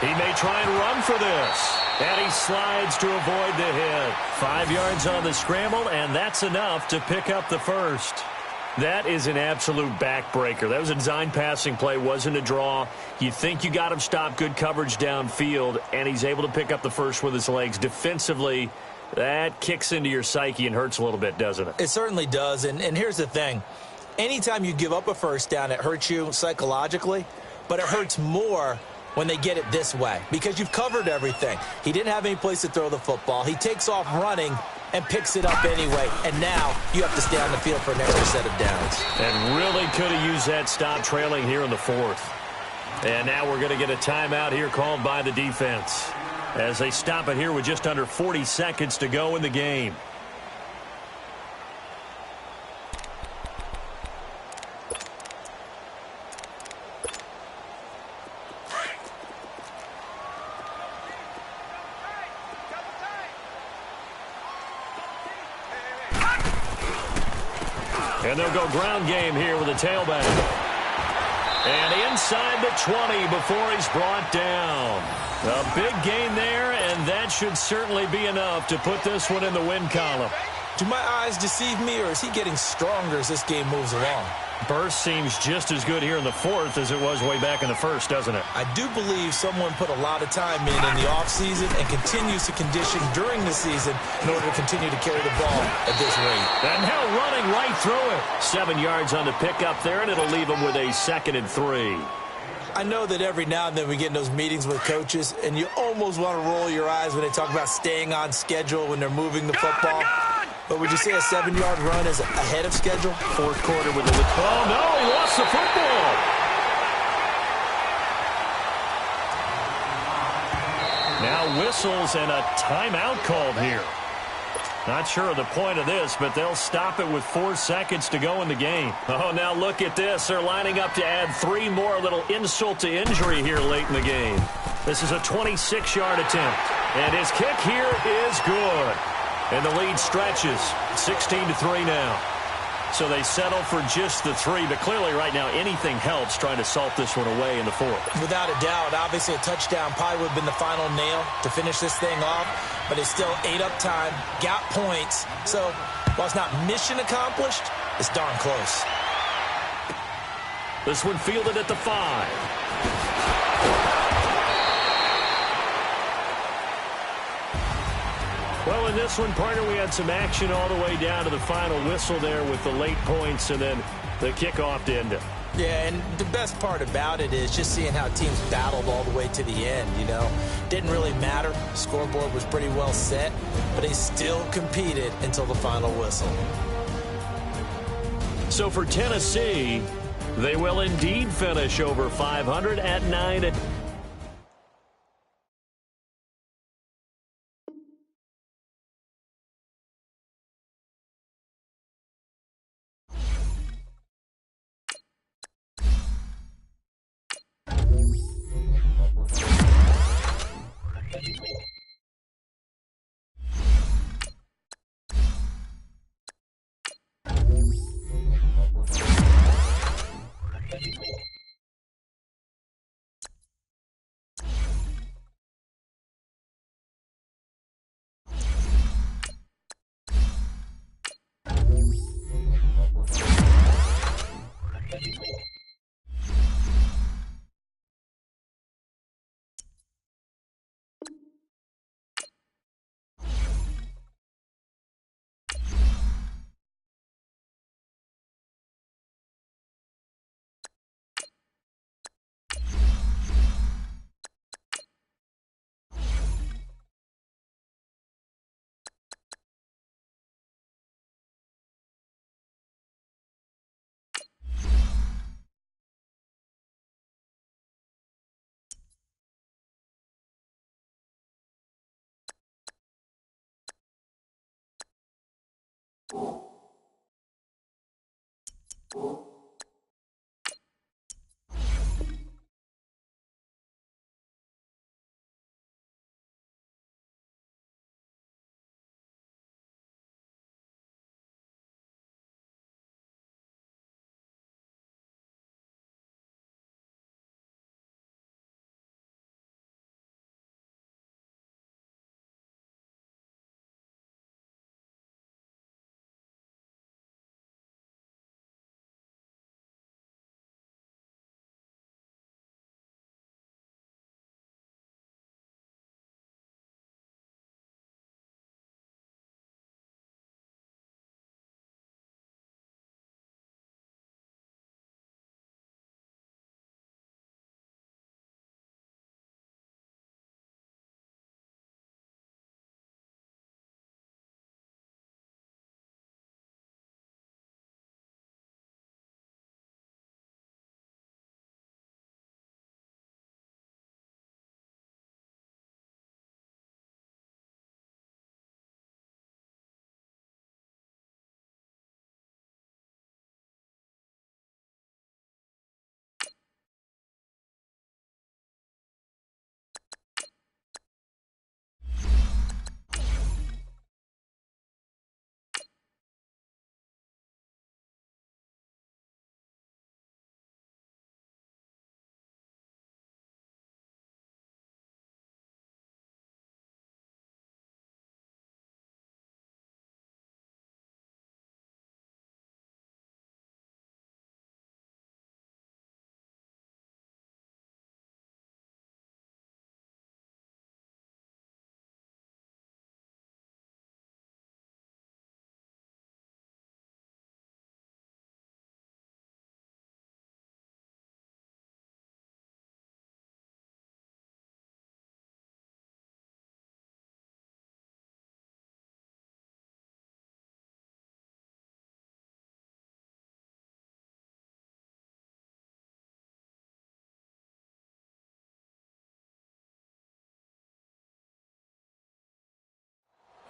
He may try and run for this, and he slides to avoid the hit. 5 yards on the scramble, and that's enough to pick up the first. That is an absolute backbreaker. That was a design passing play, wasn't a draw. You think you got him stopped, good coverage downfield, and he's able to pick up the first with his legs. Defensively, that kicks into your psyche and hurts a little bit, doesn't it? It certainly does, and here's the thing. Anytime you give up a first down, it hurts you psychologically, but it hurts more when they get it this way because you've covered everything. He didn't have any place to throw the football. He takes off running and picks it up anyway, and now you have to stay on the field for an extra set of downs. And really could have used that stop trailing here in the 4th. And now we're going to get a timeout here called by the defense as they stop it here with just under 40 seconds to go in the game. And they'll go ground game here with a tailback. And inside the 20 before he's brought down. A big gain there, and that should certainly be enough to put this one in the win column. Do my eyes deceive me, or is he getting stronger as this game moves along? Burst seems just as good here in the fourth as it was way back in the first, doesn't it? I do believe someone put a lot of time in the offseason and continues to condition during the season in order to continue to carry the ball at this rate. And now running right through it. 7 yards on the pickup there, and it'll leave him with a 2nd and 3. I know that every now and then we get in those meetings with coaches, and you almost want to roll your eyes when they talk about staying on schedule when they're moving the football. But would you say a 7-yard run is ahead of schedule? Fourth quarter with the... Oh, no, he lost the football. Now whistles and a timeout called here. Not sure of the point of this, but they'll stop it with 4 seconds to go in the game. Oh, now look at this. They're lining up to add 3 more, little insult to injury here late in the game. This is a 26-yard attempt. And his kick here is good. And the lead stretches 16-3 now. So they settle for just the 3, but clearly right now anything helps trying to salt this one away in the fourth. Without a doubt, obviously a touchdown probably would have been the final nail to finish this thing off, but it still ate up time, got points. So while it's not mission accomplished, it's darn close. This one fielded at the 5. Well, in this one, partner, we had some action all the way down to the final whistle there with the late points and then the kickoff to end it. Yeah, and the best part about it is just seeing how teams battled all the way to the end, you know. Didn't really matter. The scoreboard was pretty well set, but they still competed until the final whistle. So for Tennessee, they will indeed finish over 500 at 9.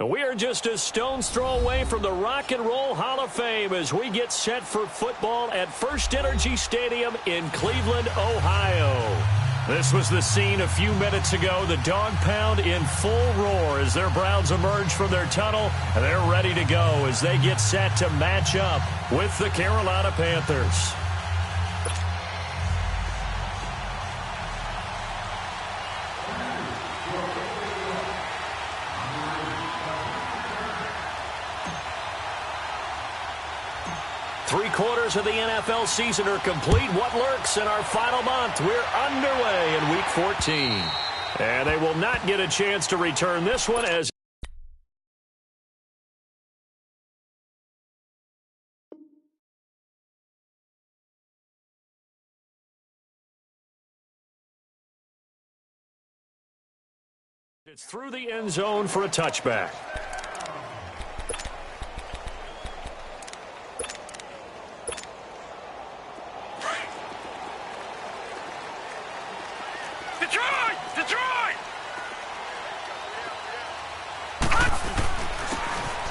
We are just a stone's throw away from the Rock and Roll Hall of Fame as we get set for football at First Energy Stadium in Cleveland, Ohio. This was the scene a few minutes ago. The dog pound in full roar as their Browns emerge from their tunnel. And they're ready to go as they get set to match up with the Carolina Panthers. Three-quarters of the NFL season are complete. What lurks in our final month? We're underway in Week 14. And they will not get a chance to return this one as it's through the end zone for a touchback.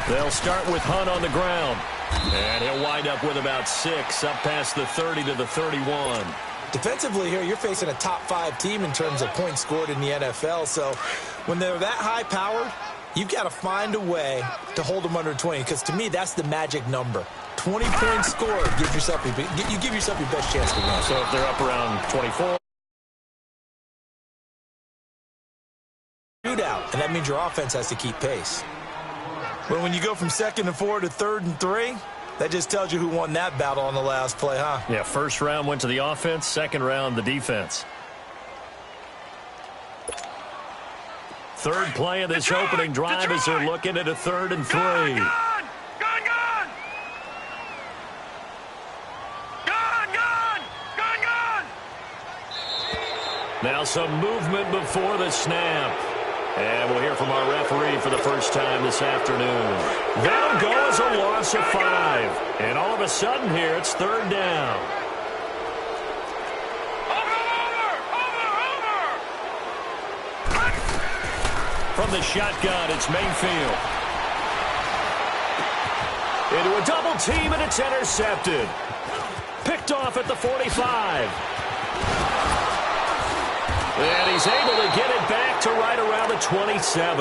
They'll start with Hunt on the ground. And he'll wind up with about 6, up past the 30 to the 31. Defensively here, you're facing a top-5 team in terms of points scored in the NFL. So when they're that high-powered, you've got to find a way to hold them under 20. Because to me, that's the magic number. 20 points scored, you give yourself your best chance to win. So if they're up around 24. Shootout, and that means your offense has to keep pace. But when you go from 2nd and 4 to 3rd and 3, that just tells you who won that battle on the last play, huh? Yeah, first round went to the offense, second round the defense. Third play of this opening drive as they're looking at a 3rd and 3. Now some movement before the snap. And we'll hear from our referee for the first time this afternoon. That'll go as a loss of 5. And all of a sudden here, it's 3rd down. From the shotgun, it's Mayfield. Into a double team, and it's intercepted. Picked off at the 45. And he's able to get it back to right around the 27.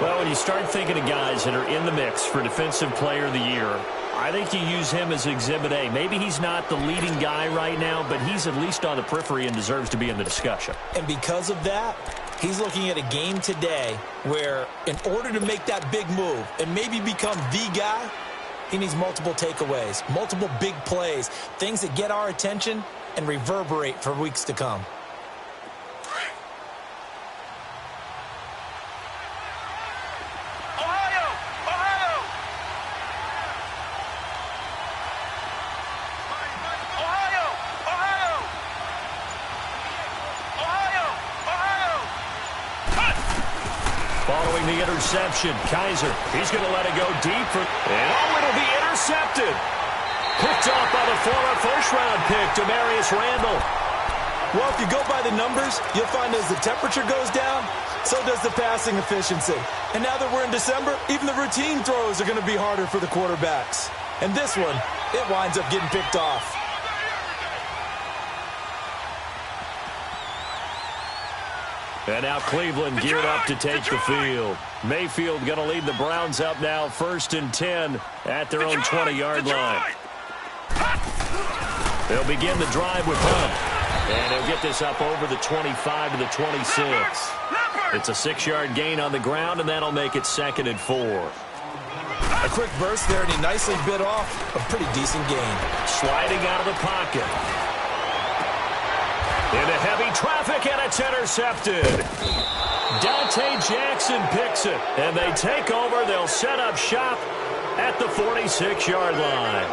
Well, when you start thinking of guys that are in the mix for Defensive Player of the Year, I think you use him as Exhibit A. Maybe he's not the leading guy right now, but he's at least on the periphery and deserves to be in the discussion. And because of that, he's looking at a game today where in order to make that big move and maybe become the guy, he needs multiple takeaways, multiple big plays, things that get our attention and reverberate for weeks to come. Following the interception, Kaiser, he's going to let it go deep. And it'll be intercepted. Picked off by the former first-round pick, Demarius Randall. Well, if you go by the numbers, you'll find as the temperature goes down, so does the passing efficiency. And now that we're in December, even the routine throws are going to be harder for the quarterbacks. And this one, it winds up getting picked off. And now Cleveland geared up to take the field. Mayfield going to lead the Browns up now, 1st and 10 at their own 20-yard line. They'll begin the drive with Hunt. And he'll get this up over the 25 to the 26. It's a 6-yard gain on the ground, and that'll make it 2nd and 4. A quick burst there, and he nicely bit off a pretty decent gain. Sliding out of the pocket. Into heavy traffic, and it's intercepted. Dante Jackson picks it, and they take over. They'll set up shop at the 46-yard line.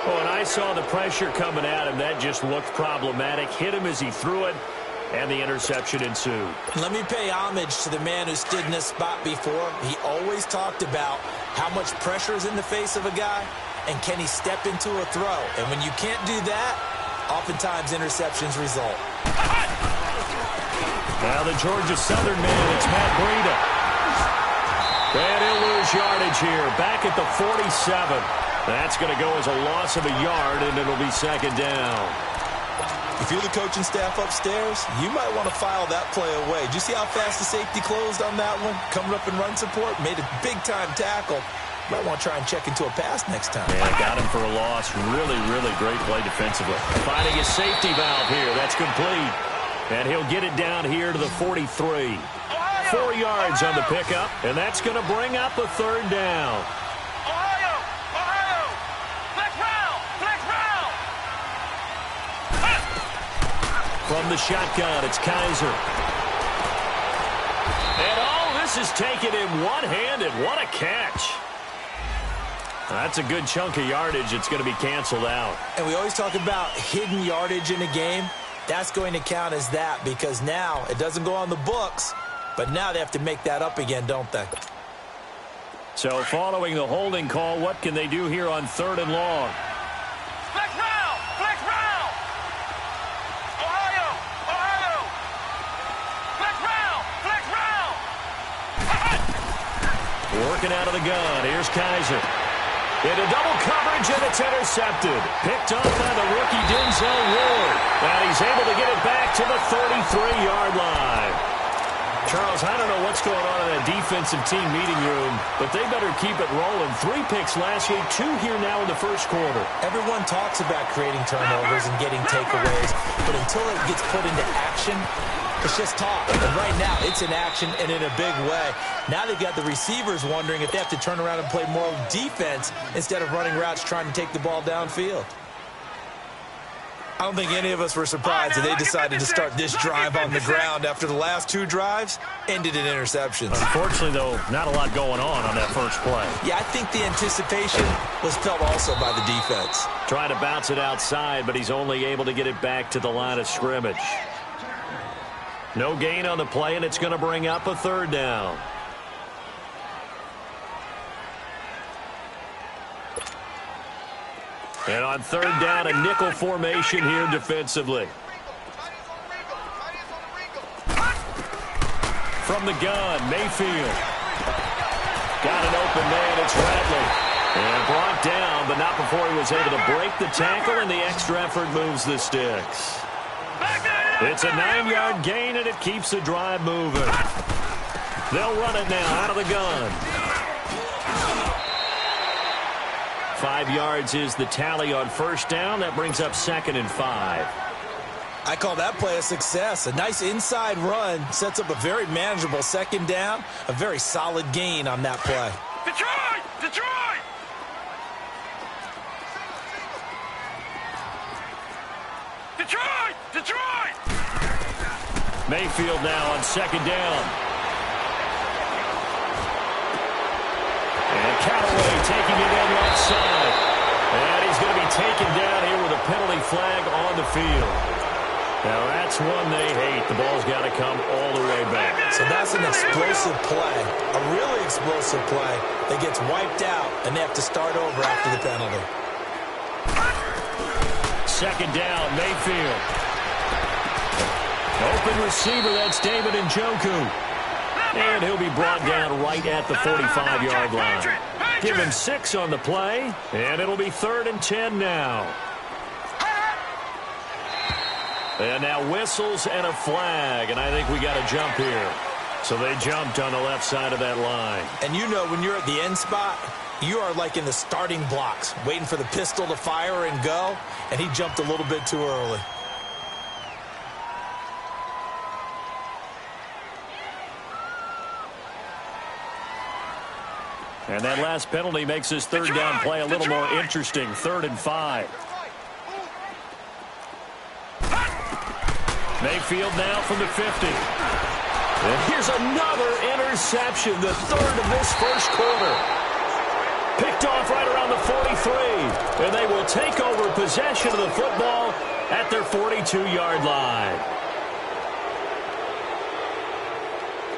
Oh, and I saw the pressure coming at him. That just looked problematic. Hit him as he threw it, and the interception ensued. Let me pay homage to the man who stood in this spot before. He always talked about how much pressure is in the face of a guy, and can he step into a throw. And when you can't do that, oftentimes interceptions result. Now the Georgia Southern man, it's Matt Breida. And he'll lose yardage here. Back at the 47. That's going to go as a loss of a yard, and it'll be second down. If you're the coaching staff upstairs, you might want to file that play away. Did you see how fast the safety closed on that one? Coming up in run support, made a big-time tackle. Might want to try and check into a pass next time. Yeah, got him for a loss. Really, really great play defensively. Finding his safety valve here. That's complete. And he'll get it down here to the 43. 4 yards on the pickup, and that's going to bring up a third down. Ohio! Ohio! Flex round! Flex round! From the shotgun, it's Kaiser. And this is taken in one-handed. What a catch. That's a good chunk of yardage. It's going to be canceled out. And we always talk about hidden yardage in a game. That's going to count as that because now it doesn't go on the books, but now they have to make that up again, don't they? So following the holding call, what can they do here on 3rd and long? Flex round! Flex round! Ohio! Ohio! Flex round! Flex round! Working out of the gun. Here's Kaiser. Into double coverage, and it's intercepted. Picked up by the rookie Denzel Ward. And he's able to get it back to the 33-yard line. Charles, I don't know what's going on in that defensive team meeting room, but they better keep it rolling. 3 picks last week, 2 here now in the first quarter. Everyone talks about creating turnovers and getting takeaways, but until it gets put into action, it's just talk. And right now, it's in action and in a big way. Now they've got the receivers wondering if they have to turn around and play more defense instead of running routes trying to take the ball downfield. I don't think any of us were surprised that they decided to start this drive on the ground after the last 2 drives ended in interceptions. Unfortunately, though, not a lot going on that first play. Yeah, I think the anticipation was felt also by the defense. Trying to bounce it outside, but he's only able to get it back to the line of scrimmage. No gain on the play, and it's going to bring up a 3rd down. And on 3rd down, a nickel formation here defensively. From the gun, Mayfield. Got an open man, it's Radley. And brought down, but not before he was able to break the tackle, and the extra effort moves the sticks. It's a 9-yard gain, and it keeps the drive moving. They'll run it now out of the gun. 5 yards is the tally on 1st down. That brings up 2nd and 5. I call that play a success. A nice inside run sets up a very manageable 2nd down. A very solid gain on that play. Detroit! Detroit! Detroit! Detroit! Mayfield now on 2nd down. And Callaway taking it in left side. And he's going to be taken down here with a penalty flag on the field. Now that's one they hate. The ball's got to come all the way back. So that's an explosive play, a really explosive play that gets wiped out, and they have to start over after the penalty. 2nd down, Mayfield. Open receiver, that's David Njoku. And he'll be brought down right at the 45-yard line. Give him 6 on the play, and it'll be 3rd and 10 now. And now whistles and a flag, and I think we got a jump here. So they jumped on the left side of that line. And you know when you're at the end spot, you are like in the starting blocks, waiting for the pistol to fire and go, and he jumped a little bit too early. And that last penalty makes this 3rd down play a little more interesting. 3rd and 5. Mayfield now from the 50. And here's another interception, the 3rd of this first quarter. Picked off right around the 43. And they will take over possession of the football at their 42-yard line.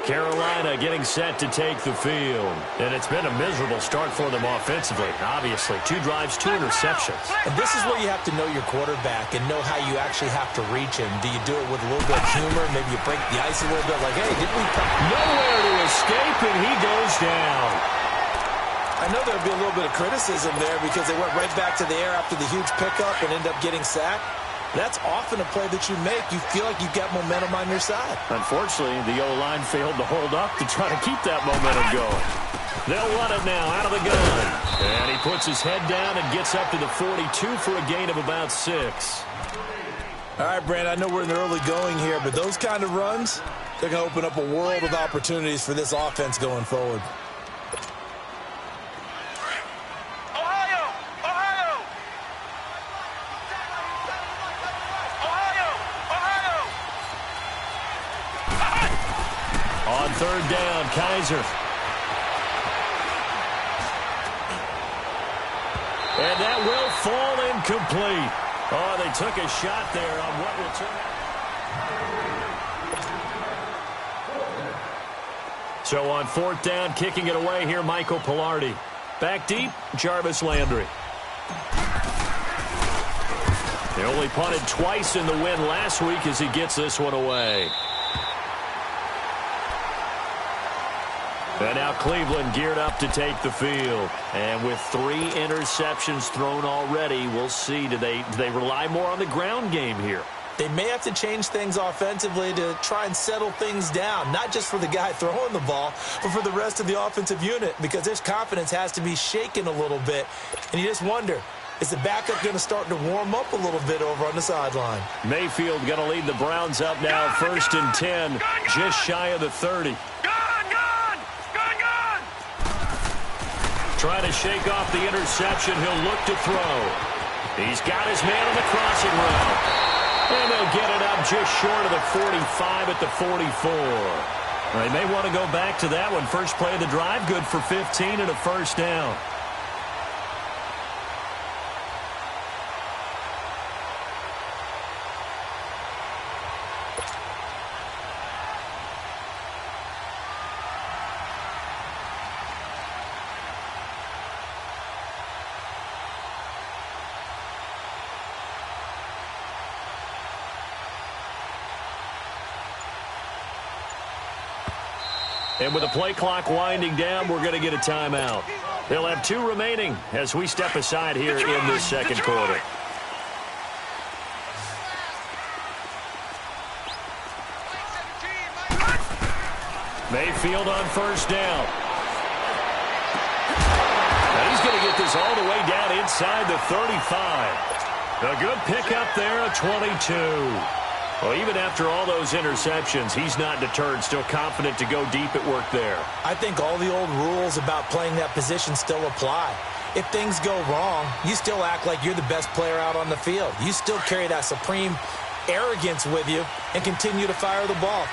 Carolina getting set to take the field. And it's been a miserable start for them offensively, obviously. 2 drives, 2 interceptions. And this is where you have to know your quarterback and know how you actually have to reach him. Do you do it with a little bit of humor? Maybe you break the ice a little bit like, hey, didn't we... Nowhere to escape, and he goes down. I know there'll be a little bit of criticism there because they went right back to the air after the huge pickup and ended up getting sacked. That's often a play that you make. You feel like you've got momentum on your side. Unfortunately, the O-line failed to hold up to try to keep that momentum going. They'll run it now out of the gun. And he puts his head down and gets up to the 42 for a gain of about 6. All right, Brand, I know we're in the early going here, but those kind of runs, they're going to open up a world of opportunities for this offense going forward. On 3rd down, Kaiser. And that will fall incomplete. Oh, they took a shot there on what will turn out. So on 4th down, kicking it away here, Michael Pilardi. Back deep, Jarvis Landry. They only punted twice in the win last week as he gets this one away. And now Cleveland geared up to take the field. And with 3 interceptions thrown already, we'll see. Do they rely more on the ground game here? They may have to change things offensively to try and settle things down, not just for the guy throwing the ball, but for the rest of the offensive unit, because his confidence has to be shaken a little bit. And you just wonder, is the backup going to start to warm up a little bit over on the sideline? Mayfield going to lead the Browns up now, 1st and 10, just shy of the 30. Trying to shake off the interception. He'll look to throw. He's got his man on the crossing route. And they'll get it up just short of the 45 at the 44. They may want to go back to that one. First play of the drive, good for 15 and a 1st down. And with the play clock winding down, we're going to get a timeout. They'll have 2 remaining as we step aside here in this 2nd quarter. Mayfield on 1st down. Now he's going to get this all the way down inside the 35. A good pickup there, a 22. Well, even after all those interceptions, he's not deterred, still confident to go deep at work there. I think all the old rules about playing that position still apply. If things go wrong, you still act like you're the best player out on the field. You still carry that supreme arrogance with you and continue to fire the ball.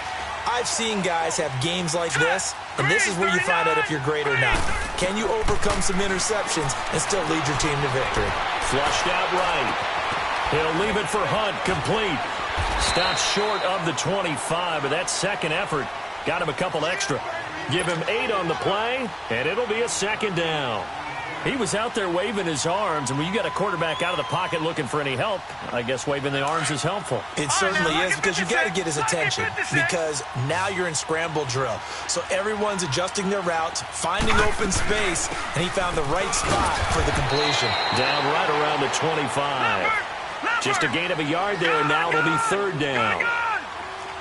I've seen guys have games like this, and this is where you find out if you're great or not. Can you overcome some interceptions and still lead your team to victory? Flushed out right. He'll leave it for Hunt, complete. Stops short of the 25, but that second effort got him a couple extra. Give him 8 on the play, and it'll be a 2nd down. He was out there waving his arms, and when you got a quarterback out of the pocket looking for any help, I guess waving the arms is helpful. It certainly is, because you got to get his attention, because now you're in scramble drill. So everyone's adjusting their routes, finding open space, and he found the right spot for the completion. Down right around the 25. Just a gain of a yard there, and now it'll be 3rd down.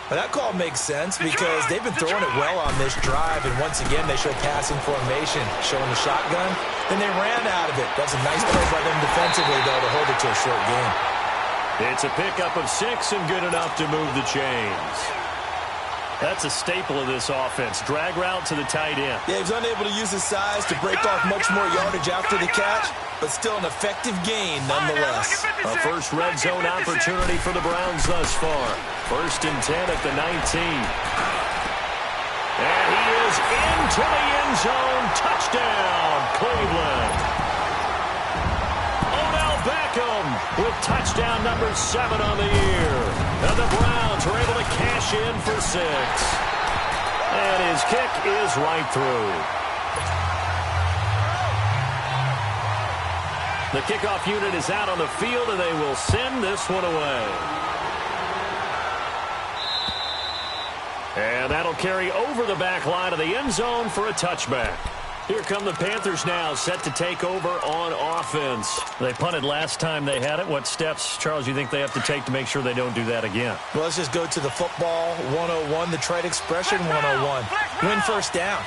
Well, that call makes sense because they've been throwing it well on this drive, and once again they show passing formation, showing the shotgun. Then they ran out of it. That's a nice play by them defensively, though, to hold it to a short game. It's a pickup of 6 and good enough to move the chains. That's a staple of this offense. Drag route to the tight end. Yeah, he's unable to use his size to break off much more yardage after the catch, but still an effective gain nonetheless. A first red zone opportunity for the Browns thus far. 1st and 10 at the 19. And he is into the end zone. Touchdown, Cleveland. Odell Beckham with touchdown number 7 on the year. And the Browns are able to cash in for 6. And his kick is right through. The kickoff unit is out on the field, and they will send this one away. And that'll carry over the back line of the end zone for a touchback. Here come the Panthers now, set to take over on offense. They punted last time they had it. What steps, Charles, you think they have to take to make sure they don't do that again? Well, let's just go to the football 101, the trade expression 101. Win first down.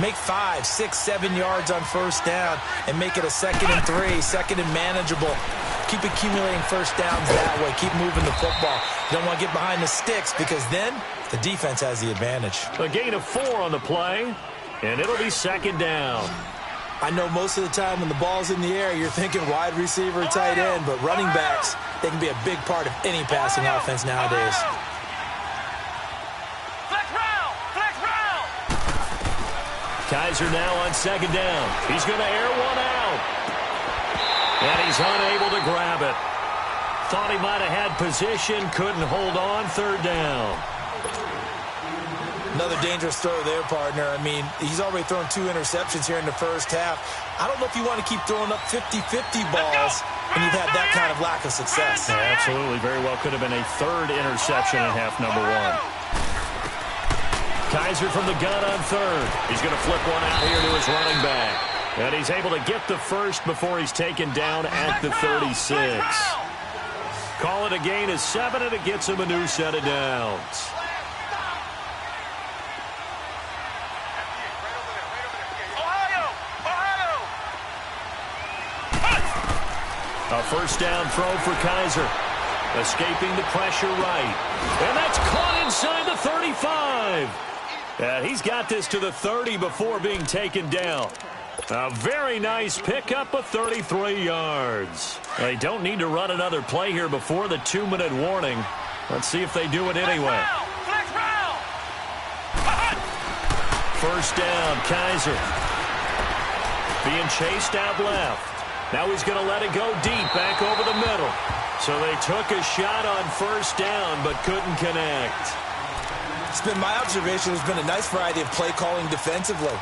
Make 5, 6, 7 yards on first down and make it a 2nd and 3, 2nd and manageable. Keep accumulating first downs that way. Keep moving the football. You don't want to get behind the sticks because then the defense has the advantage. A gain of 4 on the play, and it'll be 2nd down. I know most of the time when the ball's in the air, you're thinking wide receiver, tight end, but running backs, they can be a big part of any passing offense nowadays. Kaiser now on 2nd down. He's going to air one out. And he's unable to grab it. Thought he might have had position, couldn't hold on, 3rd down. Another dangerous throw there, partner. I mean, he's already thrown 2 interceptions here in the first half. I don't know if you want to keep throwing up 50-50 balls when you've had that kind of lack of success. Yeah, absolutely. Very well could have been a 3rd interception in half number 1. Kaiser from the gun on 3rd. He's going to flip one out here to his running back. And he's able to get the first before he's taken down at the 36. Call it a gain of 7, and it gets him a new set of downs. A first down throw for Kaiser. Escaping the pressure right. And that's caught inside the 35. He's got this to the 30 before being taken down. A very nice pickup of 33 yards. They don't need to run another play here before the 2-minute warning. Let's see if they do it anyway. First down, Kaiser. Being chased out left. Now he's going to let it go deep back over the middle. So they took a shot on first down but couldn't connect. It's been my observation there's been a nice variety of play calling defensively.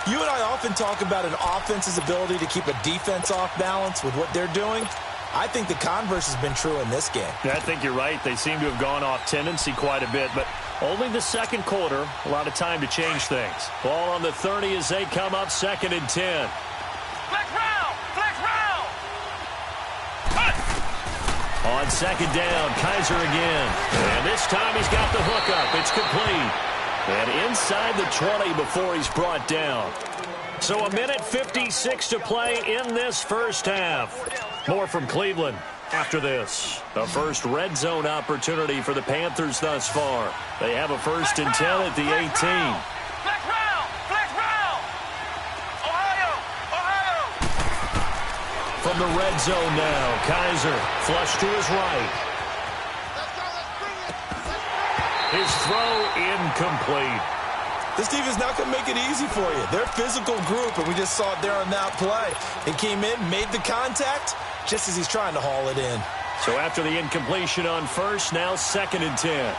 You and I often talk about an offense's ability to keep a defense off balance with what they're doing. I think the converse has been true in this game. Yeah, I think you're right. They seem to have gone off tendency quite a bit, but only the 2nd quarter, a lot of time to change things. Ball on the 30 as they come up 2nd and 10. On 2nd down, Kaiser again. And this time he's got the hookup. It's complete. And inside the 20 before he's brought down. So 1:56 to play in this first half. More from Cleveland after this. The first red zone opportunity for the Panthers thus far. They have a 1st and 10 at the 18. From the red zone now, Kaiser flush to his right. His throw incomplete. This team is not going to make it easy for you. They're a physical group, and we just saw it there on that play. He came in, made the contact, just as he's trying to haul it in. So after the incompletion on 1st, now 2nd and 10.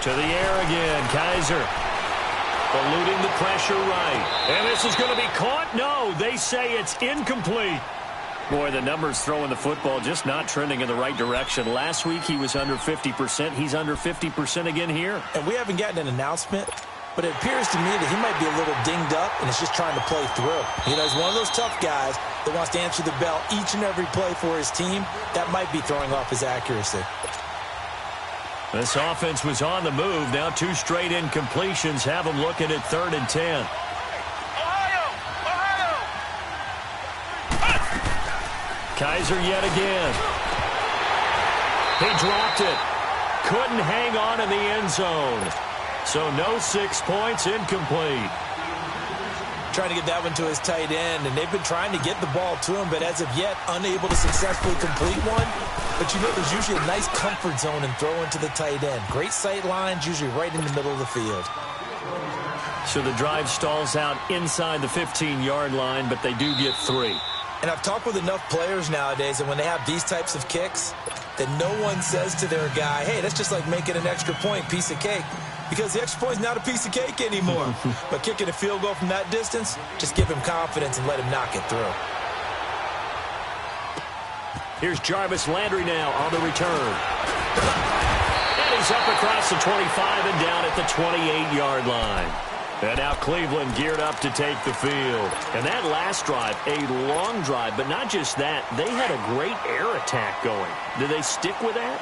To the air again, Kaiser. Eluding the pressure right. And this is going to be caught? No, they say it's incomplete. Boy, the numbers throwing the football just not trending in the right direction. Last week he was under 50%. He's under 50% again here. And we haven't gotten an announcement, but it appears to me that he might be a little dinged up and is just trying to play through. You know, he's one of those tough guys that wants to answer the bell each and every play for his team. That might be throwing off his accuracy. This offense was on the move. Now 2 straight incompletions have them looking at 3rd and 10. Kaiser yet again. He dropped it. Couldn't hang on in the end zone. So no 6 points, incomplete. Trying to get that one to his tight end, and they've been trying to get the ball to him, but as of yet, unable to successfully complete one. But you know, there's usually a nice comfort zone in throwing to the tight end. Great sight lines, usually right in the middle of the field. So the drive stalls out inside the 15-yard line, but they do get 3. And I've talked with enough players nowadays, and when they have these types of kicks, that no one says to their guy, hey, that's just like making an extra point, piece of cake. Because the extra point is not a piece of cake anymore. But kicking a field goal from that distance, just give him confidence and let him knock it through. Here's Jarvis Landry now on the return. And he's up across the 25 and down at the 28-yard line. And now Cleveland geared up to take the field. And that last drive, a long drive, but not just that. They had a great air attack going. Do they stick with that?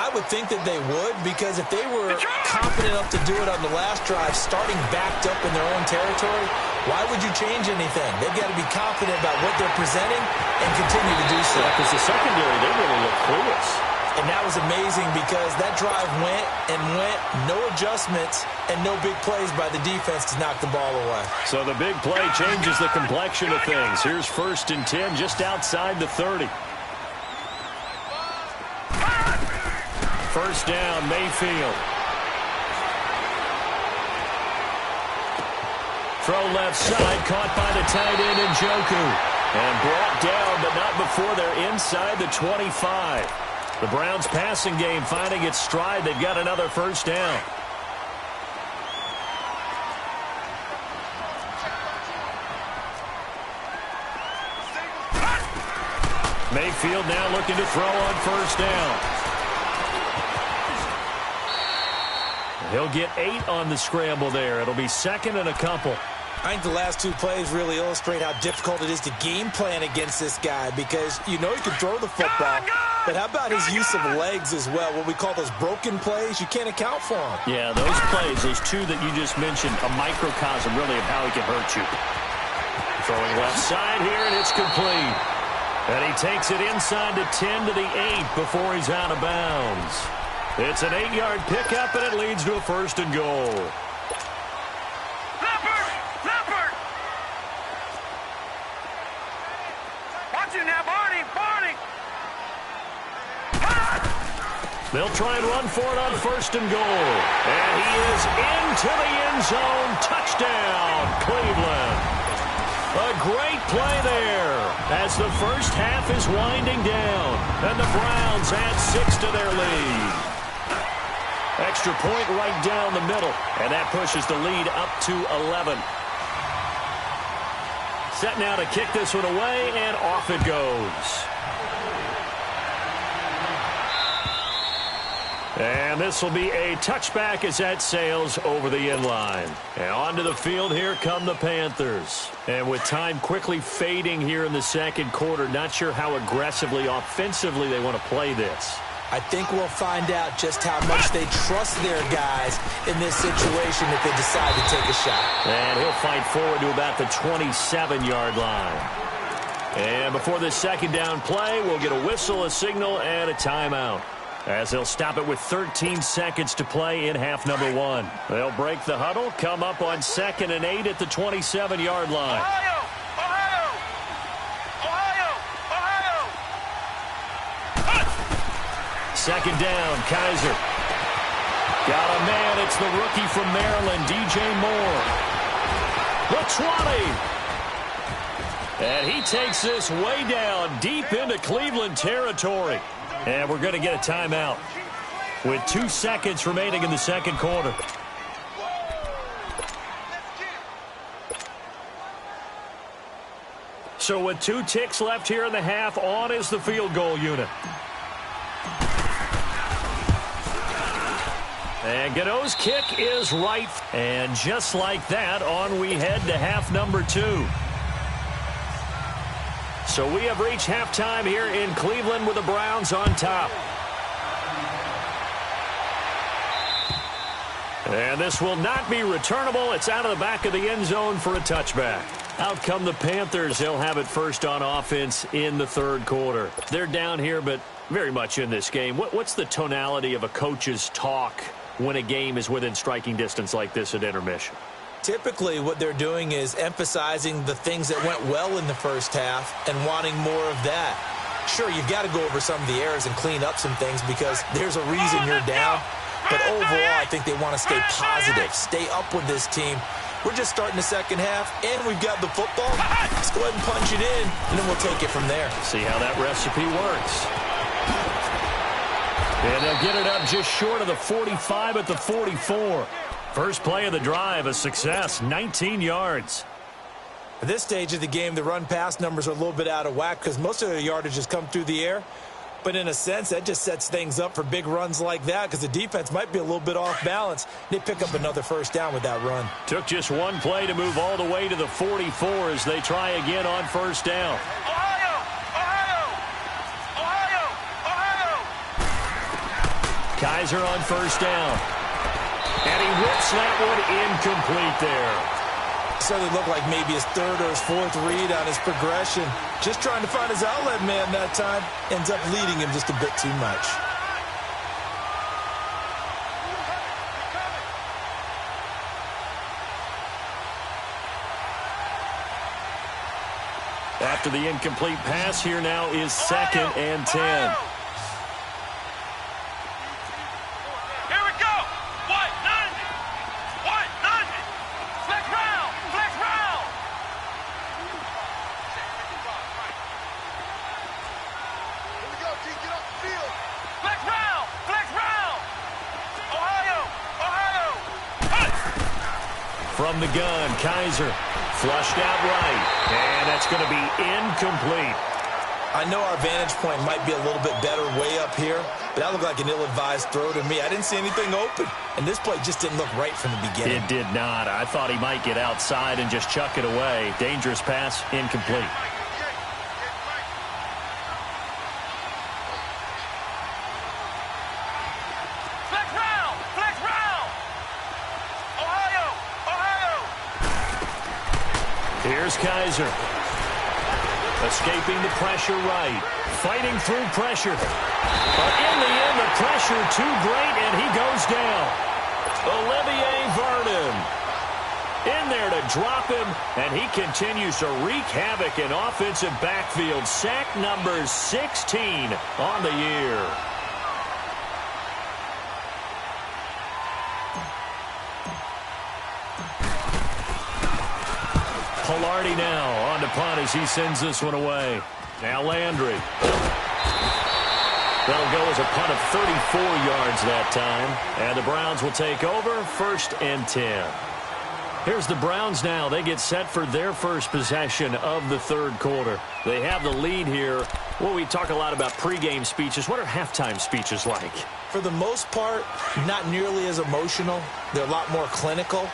I would think that they would, because if they were confident enough to do it on the last drive, starting backed up in their own territory, why would you change anything? They've got to be confident about what they're presenting and continue to do so. Because the secondary, they really look clueless. And that was amazing because that drive went and went, no adjustments, and no big plays by the defense to knock the ball away. So the big play changes the complexion of things. Here's 1st and 10 just outside the 30. First down, Mayfield. Throw left side, caught by the tight end Njoku. And brought down, but not before they're inside the 25. The Browns passing game finding its stride. They've got another first down. Mayfield now looking to throw on first down. He'll get 8 on the scramble there. It'll be 2nd and a couple. I think the last 2 plays really illustrate how difficult it is to game plan against this guy, because you know he can throw the football, but how about his use of legs as well? What we call those broken plays, you can't account for them. Yeah, those plays, those 2 that you just mentioned, a microcosm really of how he can hurt you. Throwing left side here, and it's complete. And he takes it inside the 10 to the 8 before he's out of bounds. It's an 8-yard pickup, and it leads to a 1st and goal. Leopard! Watch it now, Barney! They'll try and run for it on 1st and goal. And he is into the end zone. Touchdown, Cleveland. A great play there as the first half is winding down. And the Browns add 6 to their lead. Extra point right down the middle, and that pushes the lead up to 11. Set now to kick this one away, and off it goes. And this will be a touchback as that sails over the end line. And onto the field, here come the Panthers. And with time quickly fading here in the second quarter, not sure how aggressively, offensively they want to play this. I think we'll find out just how much they trust their guys in this situation if they decide to take a shot. And he'll fight forward to about the 27-yard line. And before this second down play, we'll get a whistle, a signal, and a timeout, as they'll stop it with 13 seconds to play in half number 1. They'll break the huddle, come up on 2nd and 8 at the 27-yard line. Second down, Kaiser. Got a man. It's the rookie from Maryland, DJ Moore. The 20. And he takes this way down, deep into Cleveland territory. And we're going to get a timeout with 2 seconds remaining in the second quarter. So with 2 ticks left here in the half, on is the field goal unit. And Gano's kick is right. And just like that, on we head to half number 2. So we have reached halftime here in Cleveland with the Browns on top. And this will not be returnable. It's out of the back of the end zone for a touchback. Out come the Panthers. They'll have it first on offense in the third quarter. They're down here, but very much in this game. What's the tonality of a coach's talk when a game is within striking distance like this at intermission? Typically, what they're doing is emphasizing the things that went well in the first half and wanting more of that. Sure, you've got to go over some of the errors and clean up some things because there's a reason you're down. But overall, I think they want to stay positive, stay up with this team, We're just starting the second half, and we've got the football. Let's go ahead and punch it in, and then we'll take it from there. See how that recipe works. And they'll get it up just short of the 45 at the 44. First play of the drive, a success, 19 yards. At this stage of the game, the run-pass numbers are a little bit out of whack because most of their yardage has come through the air. But in a sense, that just sets things up for big runs like that because the defense might be a little bit off balance. They pick up another first down with that run. Took just one play to move all the way to the 44 as they try again on first down. Ohio! Ohio! Ohio! Ohio! Kaiser on first down. And he whips that one incomplete there. Certainly looked like maybe his third or his fourth read on his progression. Just trying to find his outlet man that time. Ends up leading him just a bit too much. After the incomplete pass, here now is 2nd and 10. From the gun, Kaiser flushed out right, and that's going to be incomplete. I know our vantage point might be a little bit better way up here, but that looked like an ill-advised throw to me. I didn't see anything open, and this play just didn't look right from the beginning. It did not. I thought he might get outside and just chuck it away. Dangerous pass, incomplete. Here's Kaiser. Escaping the pressure right. Fighting through pressure. But in the end, the pressure too great, and he goes down. Olivier Vernon in there to drop him, and he continues to wreak havoc in offensive backfield. Sack number 16 on the year. Pilardi now on the punt as he sends this one away. Now Landry. That'll go as a punt of 34 yards that time. And the Browns will take over, 1st and 10. Here's the Browns now. They get set for their first possession of the third quarter. They have the lead here. Well, we talk a lot about pregame speeches. What are halftime speeches like? For the most part, not nearly as emotional. They're a lot more clinical.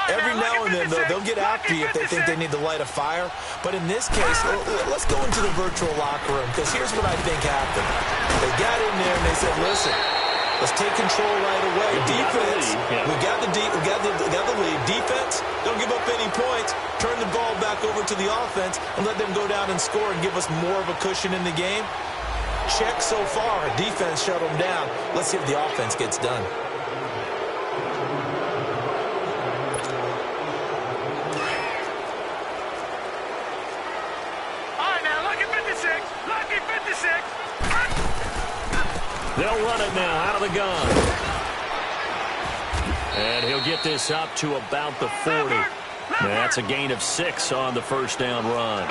Every now and then, though, they'll get after you if they think they need to light a fire. But in this case, let's go into the virtual locker room, because here's what I think happened. They got in there and they said, listen, let's take control right away. Defense, we got the lead. Defense, don't give up any points. Turn the ball back over to the offense and let them go down and score and give us more of a cushion in the game. Check so far. Defense shut them down. Let's see if the offense gets done. They'll run it now out of the gun. And he'll get this up to about the 40. That's a gain of 6 on the first down run.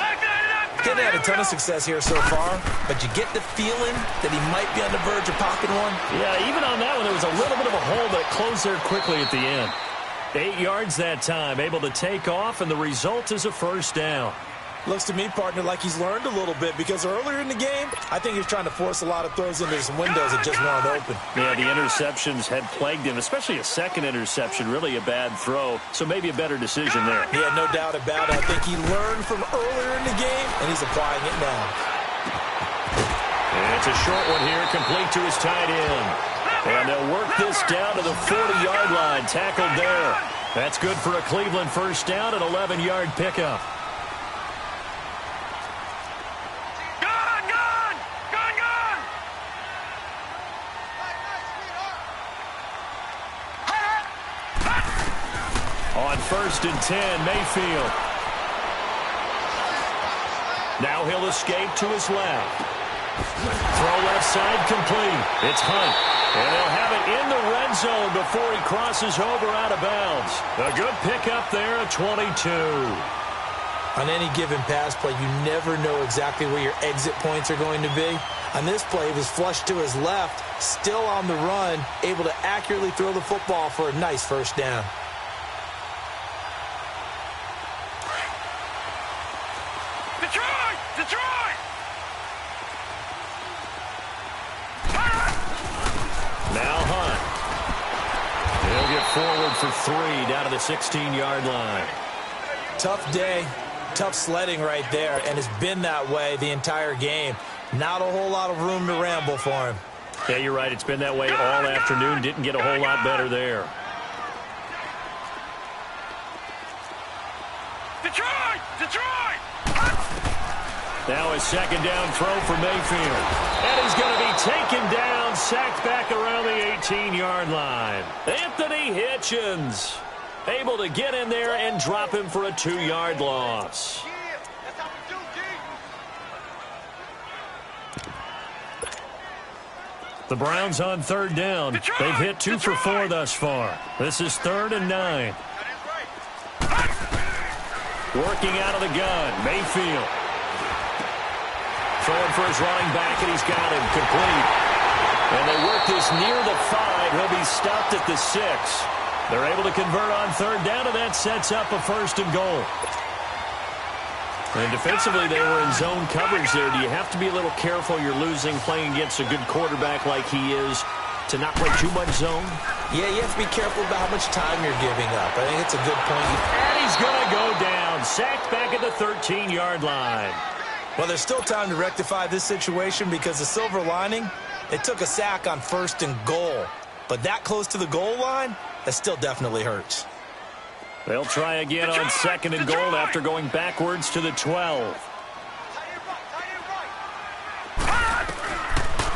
Didn't have a ton of success here so far, but you get the feeling that he might be on the verge of popping one. Yeah, even on that one, there was a little bit of a hole, but it closed there quickly at the end. 8 yards that time, able to take off, and the result is a first down. Looks to me, partner, like he's learned a little bit, because earlier in the game, I think he was trying to force a lot of throws into some windows that just weren't open. Yeah, the interceptions had plagued him, especially a second interception, really a bad throw, so maybe a better decision there. Yeah, no doubt about it. I think he learned from earlier in the game, and he's applying it now. And it's a short one here, complete to his tight end. And they'll work this down to the 40-yard line, tackled there. That's good for a Cleveland first down, an 11-yard pickup. On 1st and 10, Mayfield. Now he'll escape to his left. Throw left side complete. It's Hunt. And they'll have it in the red zone before he crosses over out of bounds. A good pickup there at 22. On any given pass play, you never know exactly where your exit points are going to be. On this play, he was flushed to his left, still on the run, able to accurately throw the football for a nice first down. Detroit! Detroit! Now Hunt. He'll get forward for 3 down to the 16-yard line. Tough day, tough sledding right there, and it's been that way the entire game. Not a whole lot of room to ramble for him. Yeah, you're right. It's been that way all afternoon. Didn't get a whole lot better there. Detroit! Detroit! Now a second down throw for Mayfield. And he's going to be taken down, sacked back around the 18-yard line. Anthony Hitchens able to get in there and drop him for a 2-yard loss. Yeah, that's how we do, G. The Browns on third down. They've hit 2 for 4 thus far. This is 3rd and 9. That is right. Working out of the gun, Mayfield. Throwing for his running back, and he's got him complete. And they work this near the 5. He'll be stopped at the 6. They're able to convert on third down, and that sets up a 1st and goal. And defensively, they were in zone coverage there. Do you have to be a little careful? You're losing playing against a good quarterback like he is to not play too much zone? Yeah, you have to be careful about how much time you're giving up. I think it's a good point. And he's going to go down. Sacked back at the 13-yard line. Well, there's still time to rectify this situation because the silver lining, it took a sack on 1st and goal. But that close to the goal line, that still definitely hurts. They'll try again on 2nd and goal after going backwards to the 12.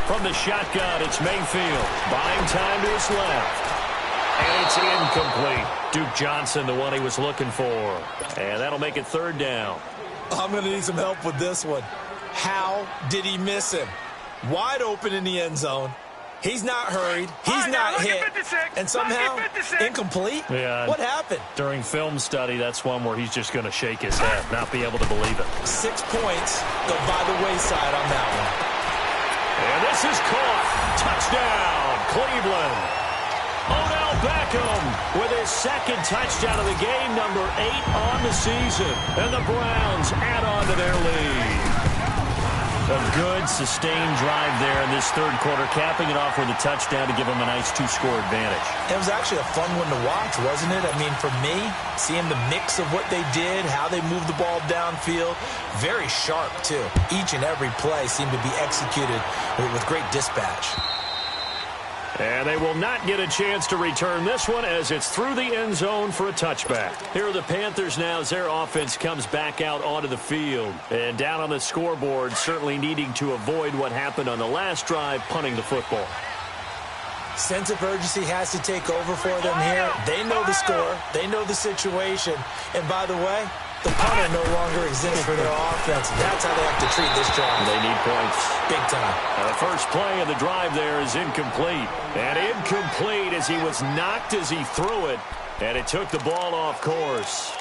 From the shotgun, it's Mayfield. Buying time to his left. And it's incomplete. Duke Johnson, the one he was looking for. And that'll make it 3rd down. I'm going to need some help with this one. How did he miss him? Wide open in the end zone. He's not hurried. He's not hit. And somehow, incomplete? Yeah. What happened? During film study, that's one where he's just going to shake his head, not be able to believe it. 6 points go by the wayside on that one. And this is caught. Touchdown, Cleveland. Odell Beckham with his 2nd touchdown of the game, number 8 on the season. And the Browns add on to their lead. A good, sustained drive there in this 3rd quarter, capping it off with a touchdown to give them a nice 2-score advantage. It was actually a fun one to watch, wasn't it? I mean, for me, seeing the mix of what they did, how they moved the ball downfield, very sharp, too. Each and every play seemed to be executed with great dispatch. And they will not get a chance to return this one as it's through the end zone for a touchback. Here are the Panthers now as their offense comes back out onto the field. And down on the scoreboard, certainly needing to avoid what happened on the last drive, punting the football. Sense of urgency has to take over for them here. They know the score. They know the situation. And by the way, the punter no longer exists for their offense. That's how they have to treat this drive. They need points. Big time. The first play of the drive there is incomplete. And incomplete as he was knocked as he threw it. And it took the ball off course.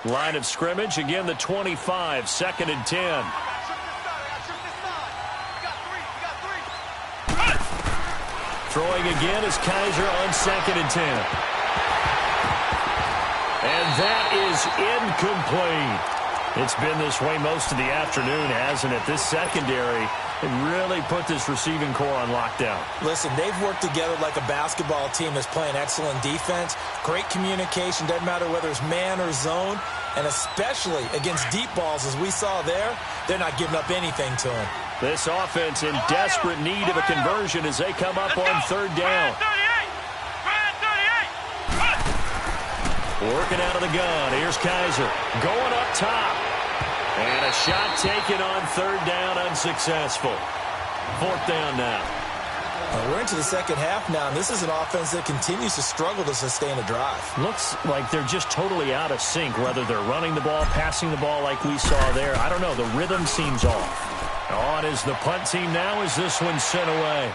Line of scrimmage, again the 25, 2nd and 10. Throwing again is Kaiser on 2nd and 10. And that is incomplete. It's been this way most of the afternoon, hasn't it? This secondary really put this receiving core on lockdown. Listen, they've worked together like a basketball team that's playing excellent defense. Great communication, doesn't matter whether it's man or zone. And especially against deep balls, as we saw there, they're not giving up anything to them. This offense in desperate need of a conversion as they come up on 3rd down. Working out of the gun. Here's Kaiser going up top. And a shot taken on 3rd down, unsuccessful. 4th down now. We're into the second half now, and this is an offense that continues to struggle to sustain a drive. Looks like they're just totally out of sync, whether they're running the ball, passing the ball like we saw there. I don't know. The rhythm seems off. On is the punt team now as this one's sent away.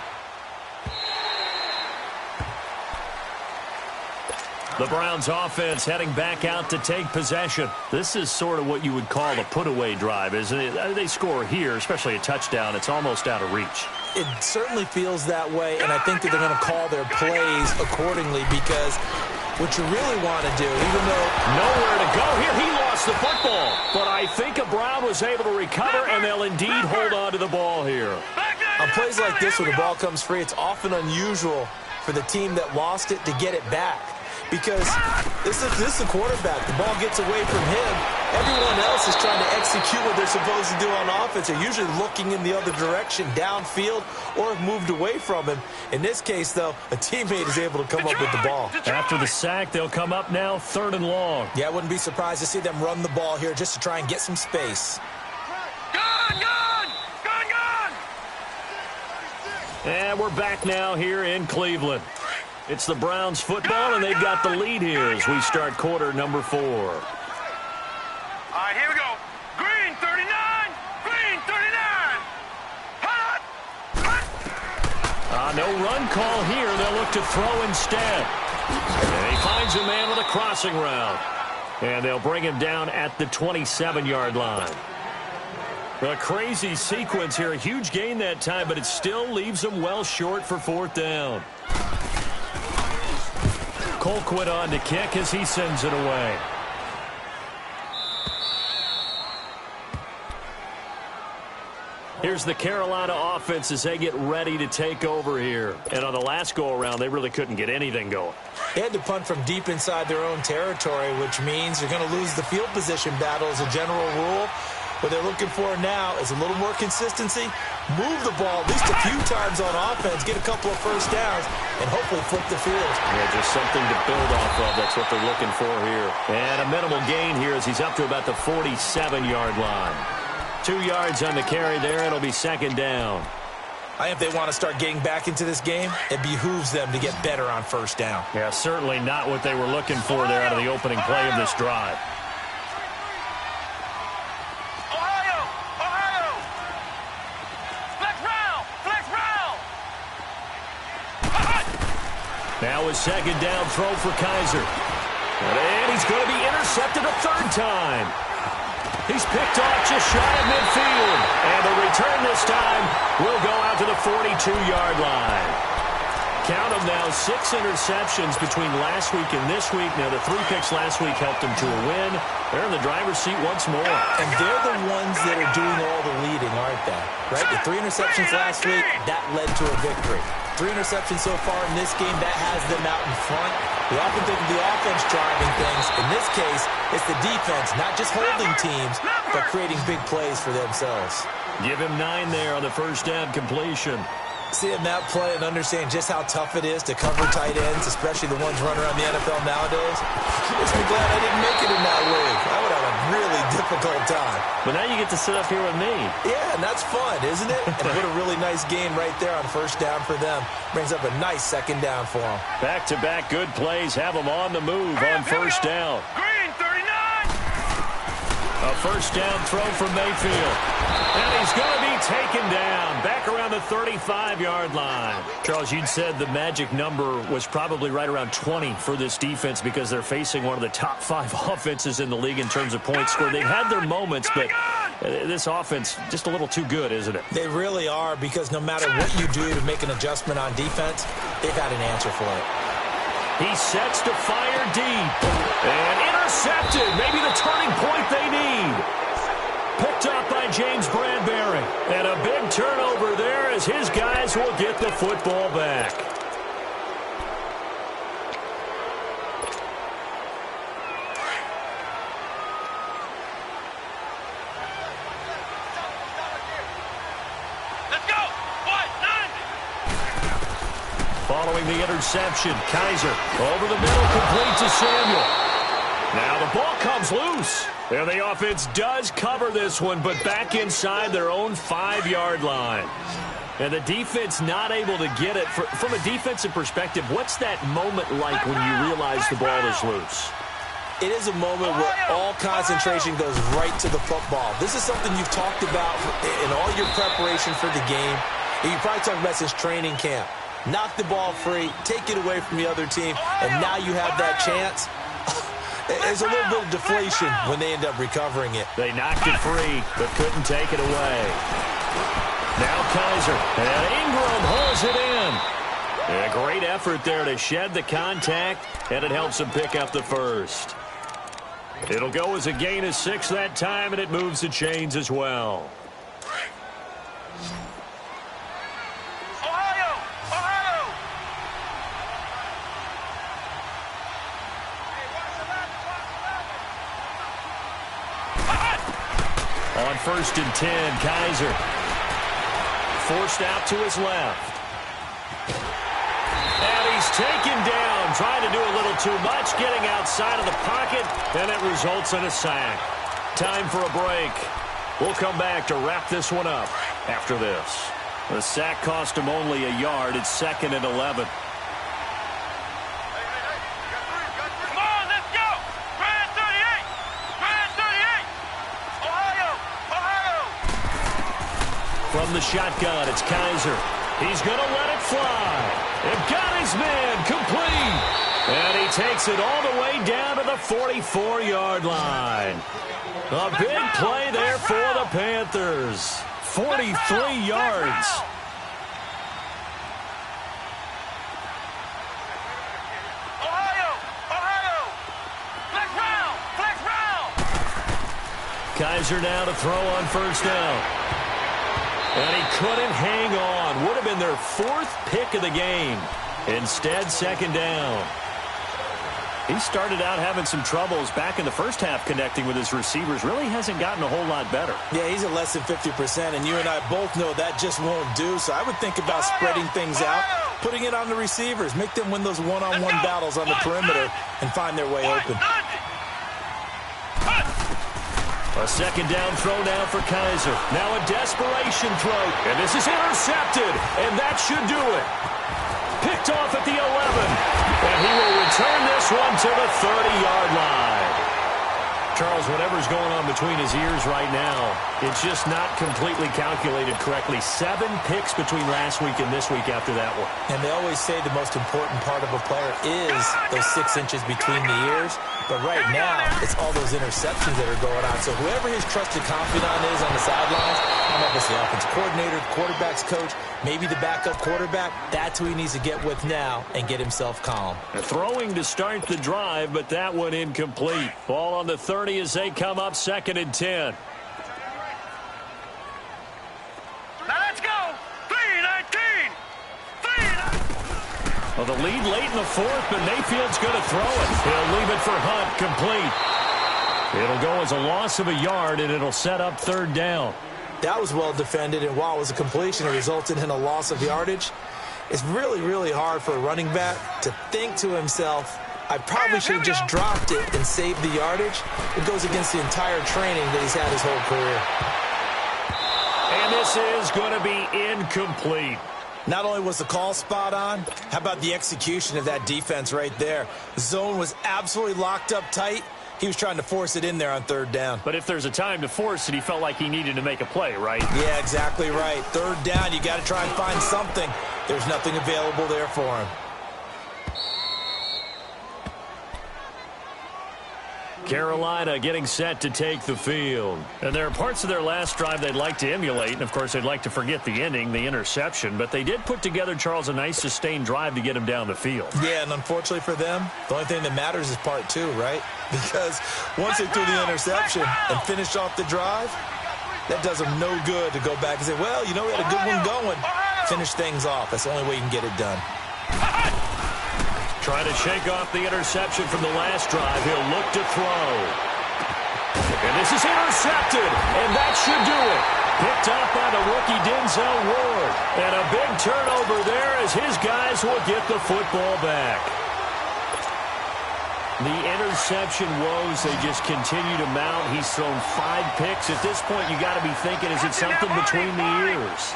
The Browns offense heading back out to take possession. This is sort of what you would call a put-away drive, isn't it? They score here, especially a touchdown. It's almost out of reach. It certainly feels that way, and I think that they're going to call their plays accordingly because what you really want to do, even though nowhere to go here, he lost the football. But I think a Brown was able to recover, and they'll indeed hold on to the ball here. On plays like this, when the ball comes free, it's often unusual for the team that lost it to get it back. Because this is the quarterback. The ball gets away from him. Everyone else is trying to execute what they're supposed to do on offense. They're usually looking in the other direction, downfield, or have moved away from him. In this case, though, a teammate is able to come up with the ball. After the sack, they'll come up now 3rd and long. Yeah, I wouldn't be surprised to see them run the ball here just to try and get some space. And we're back now here in Cleveland. It's the Browns football, and they've got the lead here as we start quarter number 4. All right, here we go. Green 39. Green 39. Hot. No run call here. They'll look to throw instead. And he finds a man with a crossing route. And they'll bring him down at the 27-yard line. A crazy sequence here. A huge gain that time, but it still leaves them well short for 4th down. Colquitt on to kick as he sends it away. Here's the Carolina offense as they get ready to take over here. And on the last go-around, they really couldn't get anything going. They had to punt from deep inside their own territory, which means you're going to lose the field position battle as a general rule. What they're looking for now is a little more consistency, move the ball at least a few times on offense, get a couple of first downs, and hopefully flip the field. Yeah, just something to build off of. That's what they're looking for here. And a minimal gain here as he's up to about the 47-yard line. 2 yards on the carry there. It'll be 2nd down. I think if they want to start getting back into this game, it behooves them to get better on 1st down. Yeah, certainly not what they were looking for there out of the opening play of this drive. Now a 2nd down throw for Kaiser. And he's going to be intercepted a 3rd time. He's picked off just shy of midfield. And the return this time will go out to the 42-yard line. Count them now, 6 interceptions between last week and this week. Now, the 3 picks last week helped them to a win. They're in the driver's seat once more. And they're the ones that are doing all the leading, aren't they? Right? The 3 interceptions last week, that led to a victory. 3 interceptions so far in this game, that has them out in front. We often think of the offense driving things. In this case, it's the defense, not just holding teams, but creating big plays for themselves. Give him 9 there on the 1st down completion. Seeing that play and understand just how tough it is to cover tight ends, especially the ones running around the NFL nowadays, makes me glad I didn't make it in that league. I would have a really difficult time. But now you get to sit up here with me. Yeah, and that's fun, isn't it? And what a really nice game right there on 1st down for them. Brings up a nice 2nd down for them. Back-to-back good plays have them on the move on 1st down. Green 39. A 1st down throw from Mayfield. And he's going to be taken down back around the 35-yard line. Charles, you'd said the magic number was probably right around 20 for this defense because they're facing one of the top 5 offenses in the league in terms of points scored. They've had their moments, but this offense just a little too good, isn't it? They really are, because no matter what you do to make an adjustment on defense, they've got an answer for it. He sets to fire deep. And intercepted. Maybe the turning point they need. Picked up by James Bradbury. And a big turnover there as his guys will get the football back. Let's go. What? 9. Following the interception, Kaiser over the middle, complete to Samuel. Now the ball comes loose. And the offense does cover this one, but back inside their own 5-yard line. And the defense not able to get it. From a defensive perspective, what's that moment like when you realize the ball is loose? It is a moment where all concentration goes right to the football. This is something you've talked about in all your preparation for the game. And you probably talked about since training camp. Knock the ball free, take it away from the other team, and now you have that chance. There's a little bit of deflation when they end up recovering it. They knocked it free, but couldn't take it away. Now Kaiser, and Ingram holds it in. A great effort there to shed the contact, and it helps him pick up the first. It'll go as a gain of 6 that time, and it moves the chains as well. On 1st and 10, Kaiser. Forced out to his left. And he's taken down, trying to do a little too much, getting outside of the pocket, and it results in a sack. Time for a break. We'll come back to wrap this one up after this. The sack cost him only a yard. It's 2nd and 11. From the shotgun, it's Kaiser. He's going to let it fly. It got his man complete. And he takes it all the way down to the 44-yard line. A big play there for the Panthers. 43 yards. Kaiser now to throw on 1st down. And he couldn't hang on. Would have been their 4th pick of the game. Instead, 2nd down. He started out having some troubles back in the first half connecting with his receivers. Really hasn't gotten a whole lot better. Yeah, he's at less than 50%, and you and I both know that just won't do. So I would think about spreading things out, putting it on the receivers, make them win those one-on-one battles on the perimeter, and find their way open. A 2nd down throw now for Kaiser. Now a desperation throw. And this is intercepted. And that should do it. Picked off at the 11. And he will return this one to the 30-yard line. Charles, whatever's going on between his ears right now, it's just not completely calculated correctly. 7 picks between last week and this week after that one. And they always say the most important part of a player is those 6 inches between the ears. But right now, it's all those interceptions that are going on. So whoever his trusted confidant is on the sidelines, I don't know if it's the offensive coordinator, the quarterback's coach, maybe the backup quarterback, that's who he needs to get with now and get himself calm. Throwing to start the drive, but that one incomplete. Ball on the 30 as they come up 2nd and 10. Now let's go. 3-19. Well, the lead late in the 4th, but Mayfield's going to throw it. He'll leave it for Hunt, complete. It'll go as a loss of a yard, and it'll set up 3rd down. That was well defended, and while it was a completion, it resulted in a loss of yardage. It's really, really hard for a running back to think to himself, I probably should have just dropped it and saved the yardage. It goes against the entire training that he's had his whole career. And this is going to be incomplete. Not only was the call spot on, how about the execution of that defense right there? The zone was absolutely locked up tight. He was trying to force it in there on 3rd down. But if there's a time to force it, he felt like he needed to make a play, right? Yeah, exactly right. 3rd down, you got to try and find something. There's nothing available there for him. Carolina getting set to take the field. And there are parts of their last drive they'd like to emulate. And, of course, they'd like to forget the ending, the interception. But they did put together, Charles, a nice sustained drive to get him down the field. Yeah, and unfortunately for them, the only thing that matters is part 2, right? Because once they threw the interception and finished off the drive, that does them no good to go back and say, well, you know, we had a good one going. Finish things off. That's the only way you can get it done. Trying to shake off the interception from the last drive. He'll look to throw. And this is intercepted, and that should do it. Picked up by the rookie Denzel Ward. And a big turnover there as his guys will get the football back. The interception woes, they just continue to mount. He's thrown 5 picks. At this point, you got to be thinking, is it something between the ears?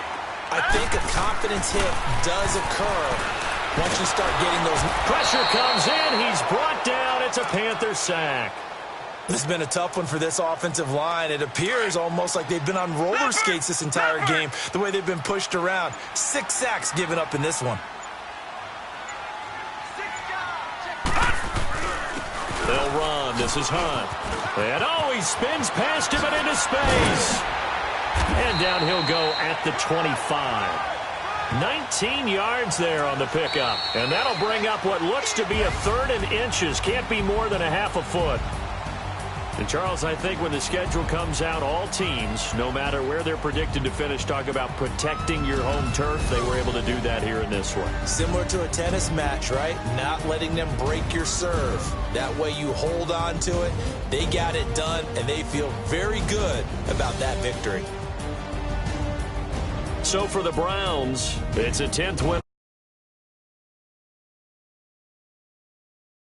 I think a confidence hit does occur once you start getting those. Pressure comes in. He's brought down. It's a Panther sack. This has been a tough one for this offensive line. It appears almost like they've been on roller skates this entire game, the way they've been pushed around. 6 sacks given up in this one. They'll run. This is Hunt. And he spins past him and into space. And down he'll go at the 25. 19 yards there on the pickup. And that'll bring up what looks to be a 3rd and inches. Can't be more than a half a foot. And, Charles, I think when the schedule comes out, all teams, no matter where they're predicted to finish, talk about protecting your home turf. They were able to do that here in this one. Similar to a tennis match, right? Not letting them break your serve. That way you hold on to it. They got it done, and they feel very good about that victory. So for the Browns, it's a 10th win.